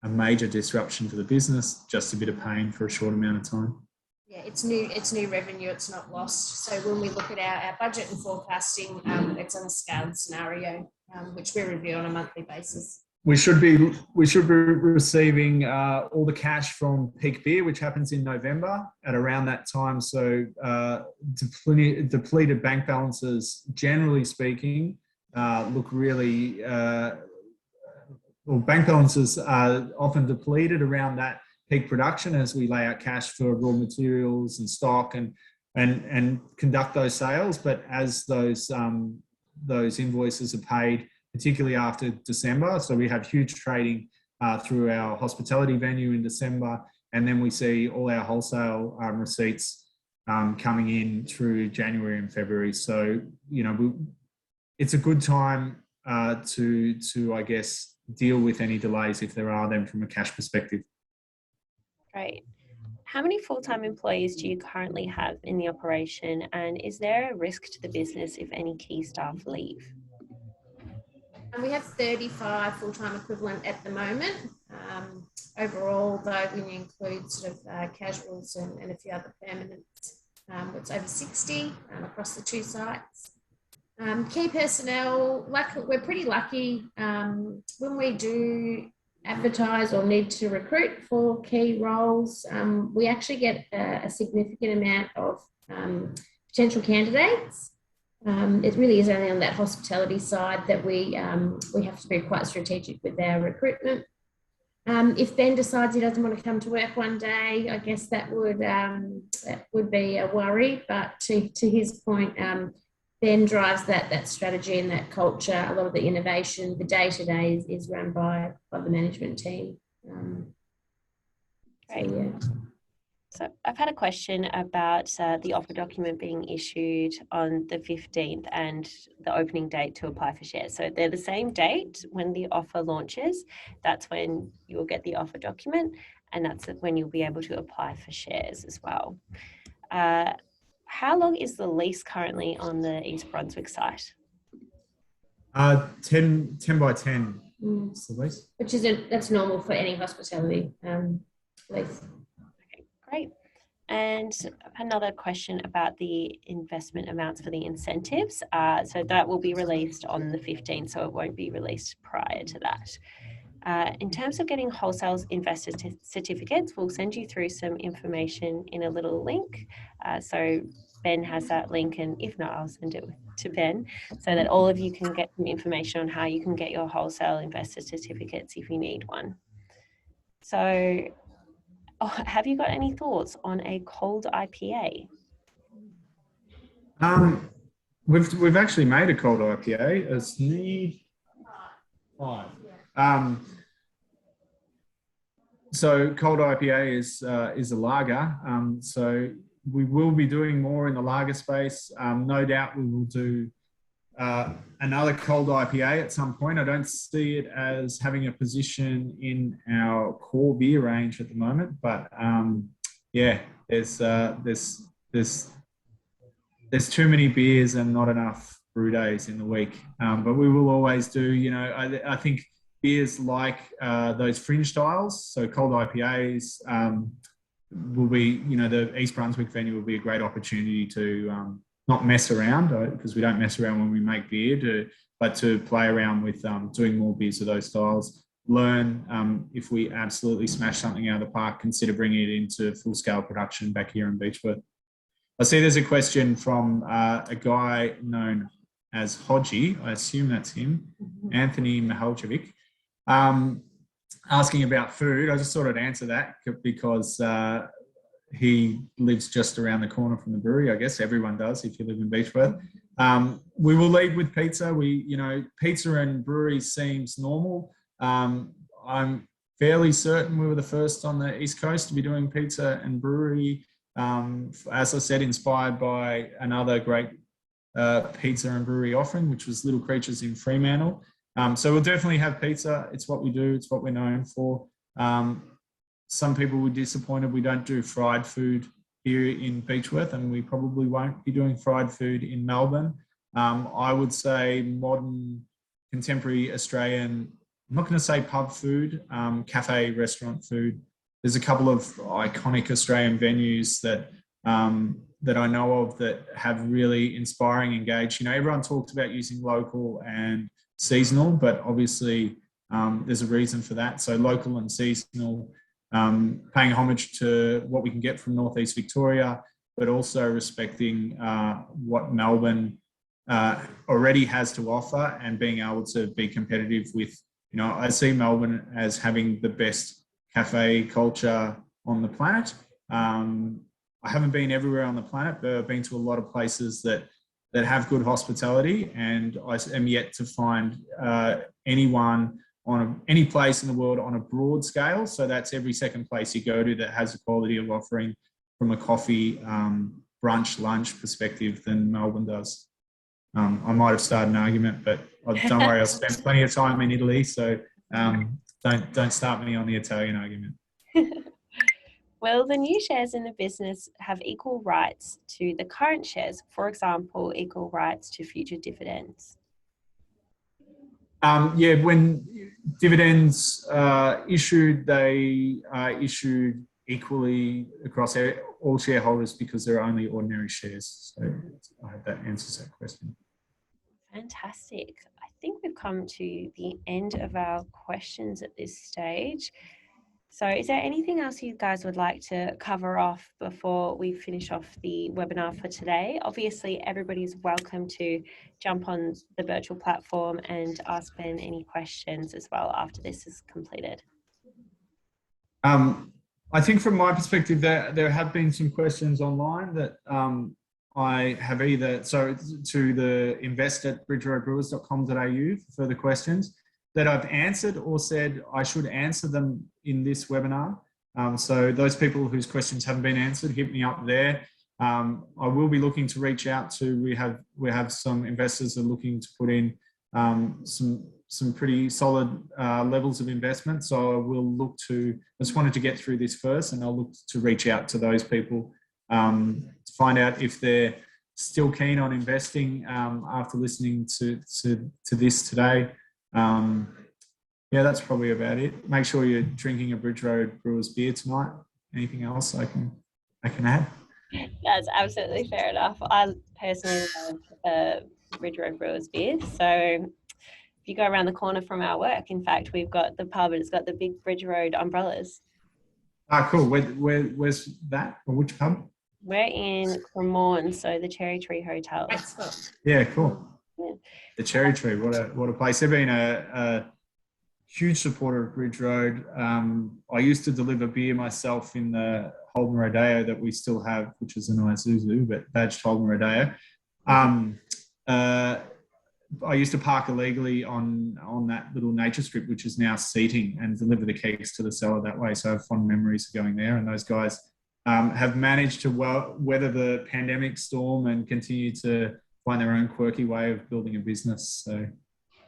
disruption to the business. Just a bit of pain for a short amount of time. Yeah, it's new revenue. It's not lost. So when we look at our budget and forecasting, it's on a scaled scenario, which we review on a monthly basis. We should be receiving all the cash from peak beer, which happens in November at around that time. So depleted bank balances, generally speaking, look really. Bank balances are often depleted around that peak production as we lay out cash for raw materials and stock and conduct those sales. But as those invoices are paid, particularly after December. So we have huge trading through our hospitality venue in December, and then we see all our wholesale receipts coming in through January and February. So, it's a good time to I guess, deal with any delays if there are them from a cash perspective. Great. How many full-time employees do you currently have in the operation, and is there a risk to the business if any key staff leave? And we have 35 full-time equivalent at the moment. Overall, though, when you include sort of casuals and a few other permanents, it's over 60 across the two sites. Key personnel, we're pretty lucky. When we do advertise or need to recruit for key roles, we actually get a significant amount of potential candidates. It really is only on that hospitality side that we have to be quite strategic with our recruitment. If Ben decides he doesn't want to come to work one day, I guess that would be a worry. But to his point, Ben drives that strategy and that culture. A lot of the innovation, the day-to-day is run by the management team. Great. So, yeah. So I've had a question about the offer document being issued on the 15th and the opening date to apply for shares. So they're the same date when the offer launches. That's when you'll get the offer document, and that's when you'll be able to apply for shares as well. How long is the lease currently on the East Brunswick site? 10 by 10 is the lease. Which that's normal for any hospitality lease. Great. And another question about the investment amounts for the incentives. So that will be released on the 15th, so it won't be released prior to that. In terms of getting wholesale investor certificates, we'll send you through some information in a little link. So Ben has that link, and if not, I'll send it to Ben so that all of you can get some information on how you can get your wholesale investor certificates if you need one. So have you got any thoughts on a cold IPA? We've actually made a cold IPA. It's need 5. So cold IPA is a lager. So we will be doing more in the lager space. No doubt we will do another cold IPA at some point. I don't see it as having a position in our core beer range at the moment, but yeah, there's too many beers and not enough brew days in the week. But we will always do, you know, I think beers like those fringe styles, so cold IPAs will be, you know, the East Brunswick venue will be a great opportunity to not mess around, because we don't mess around when we make beer, but to play around with doing more beers of those styles. Learn if we absolutely smash something out of the park, consider bringing it into full-scale production back here in Beechworth. I see there's a question from a guy known as Hodgie, I assume that's him, Anthony Mihaljevic, asking about food. I just thought I'd answer that because he lives just around the corner from the brewery. I guess everyone does if you live in Beechworth. We will lead with pizza. Pizza and brewery seems normal. I'm fairly certain we were the first on the East Coast to be doing pizza and brewery. As I said, inspired by another great pizza and brewery offering, which was Little Creatures in Fremantle. So we'll definitely have pizza. It's what we do. It's what we're known for. Some people were disappointed we don't do fried food here in Beechworth, and we probably won't be doing fried food in Melbourne. I would say modern, contemporary Australian, I'm not going to say pub food, cafe, restaurant food. There's a couple of iconic Australian venues that I know of that have really inspiring, engaged. You know, everyone talks about using local and seasonal, but obviously there's a reason for that. So local and seasonal, paying homage to what we can get from Northeast Victoria, but also respecting what Melbourne already has to offer and being able to be competitive with, you know, I see Melbourne as having the best cafe culture on the planet. I haven't been everywhere on the planet, but I've been to a lot of places that have good hospitality, and I am yet to find anyone on any place in the world on a broad scale. So that's every second place you go to that has a quality of offering from a coffee, brunch, lunch perspective than Melbourne does. I might have started an argument, but don't worry, I've spent plenty of time in Italy, so don't start me on the Italian argument. Will the new shares in the business have equal rights to the current shares? For example, equal rights to future dividends? Yeah, when dividends issued, they are issued equally across all shareholders because they're only ordinary shares. So I hope that answers that question. Fantastic. I think we've come to the end of our questions at this stage. So is there anything else you guys would like to cover off before we finish off the webinar for today? Obviously, everybody's welcome to jump on the virtual platform and ask Ben any questions as well after this is completed. I think from my perspective, there have been some questions online that I have either, so to the invest@bridgerowbrewers.com.au for further questions that I've answered or said I should answer them in this webinar. So those people whose questions haven't been answered, hit me up there. I will be looking to reach out to, we have some investors that are looking to put in some pretty solid levels of investment. So I will look to, I just wanted to get through this first, and I'll look to reach out to those people to find out if they're still keen on investing after listening to this today. Yeah, that's probably about it. Make sure you're drinking a Bridgerow Brewers beer tonight. Anything else I can add? That's absolutely fair enough. I personally love Bridgerow Brewers beer. So if you go around the corner from our work, in fact, we've got the pub and it's got the big Bridge Road umbrellas. Ah, cool. Where's that? Or which pub? We're in Cremorne, so the Cherry Tree Hotel. Yeah, cool. Yeah. The Cherry Tree, what a place. They've been a huge supporter of Bridge Road. I used to deliver beer myself in the Holden Rodeo that we still have, which is an Isuzu, but badged Holden Rodeo. I used to park illegally on that little nature strip, which is now seating, and deliver the kegs to the cellar that way. So I have fond memories of going there, and those guys have managed to weather the pandemic storm and continue to find their own quirky way of building a business. So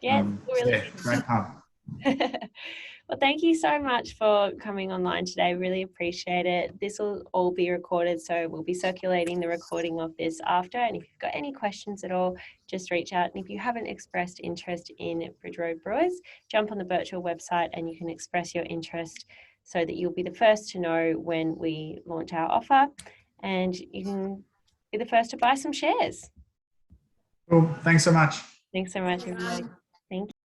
Yeah, really yeah, great pub. Well, thank you so much for coming online today. Really appreciate it. This will all be recorded, so we'll be circulating the recording of this after. And if you've got any questions at all, just reach out. And if you haven't expressed interest in Bridgerow Brewers, jump on the Birchal website and you can express your interest so that you'll be the first to know when we launch our offer, and you can be the first to buy some shares. Cool. Thanks so much. Thanks so much, everybody.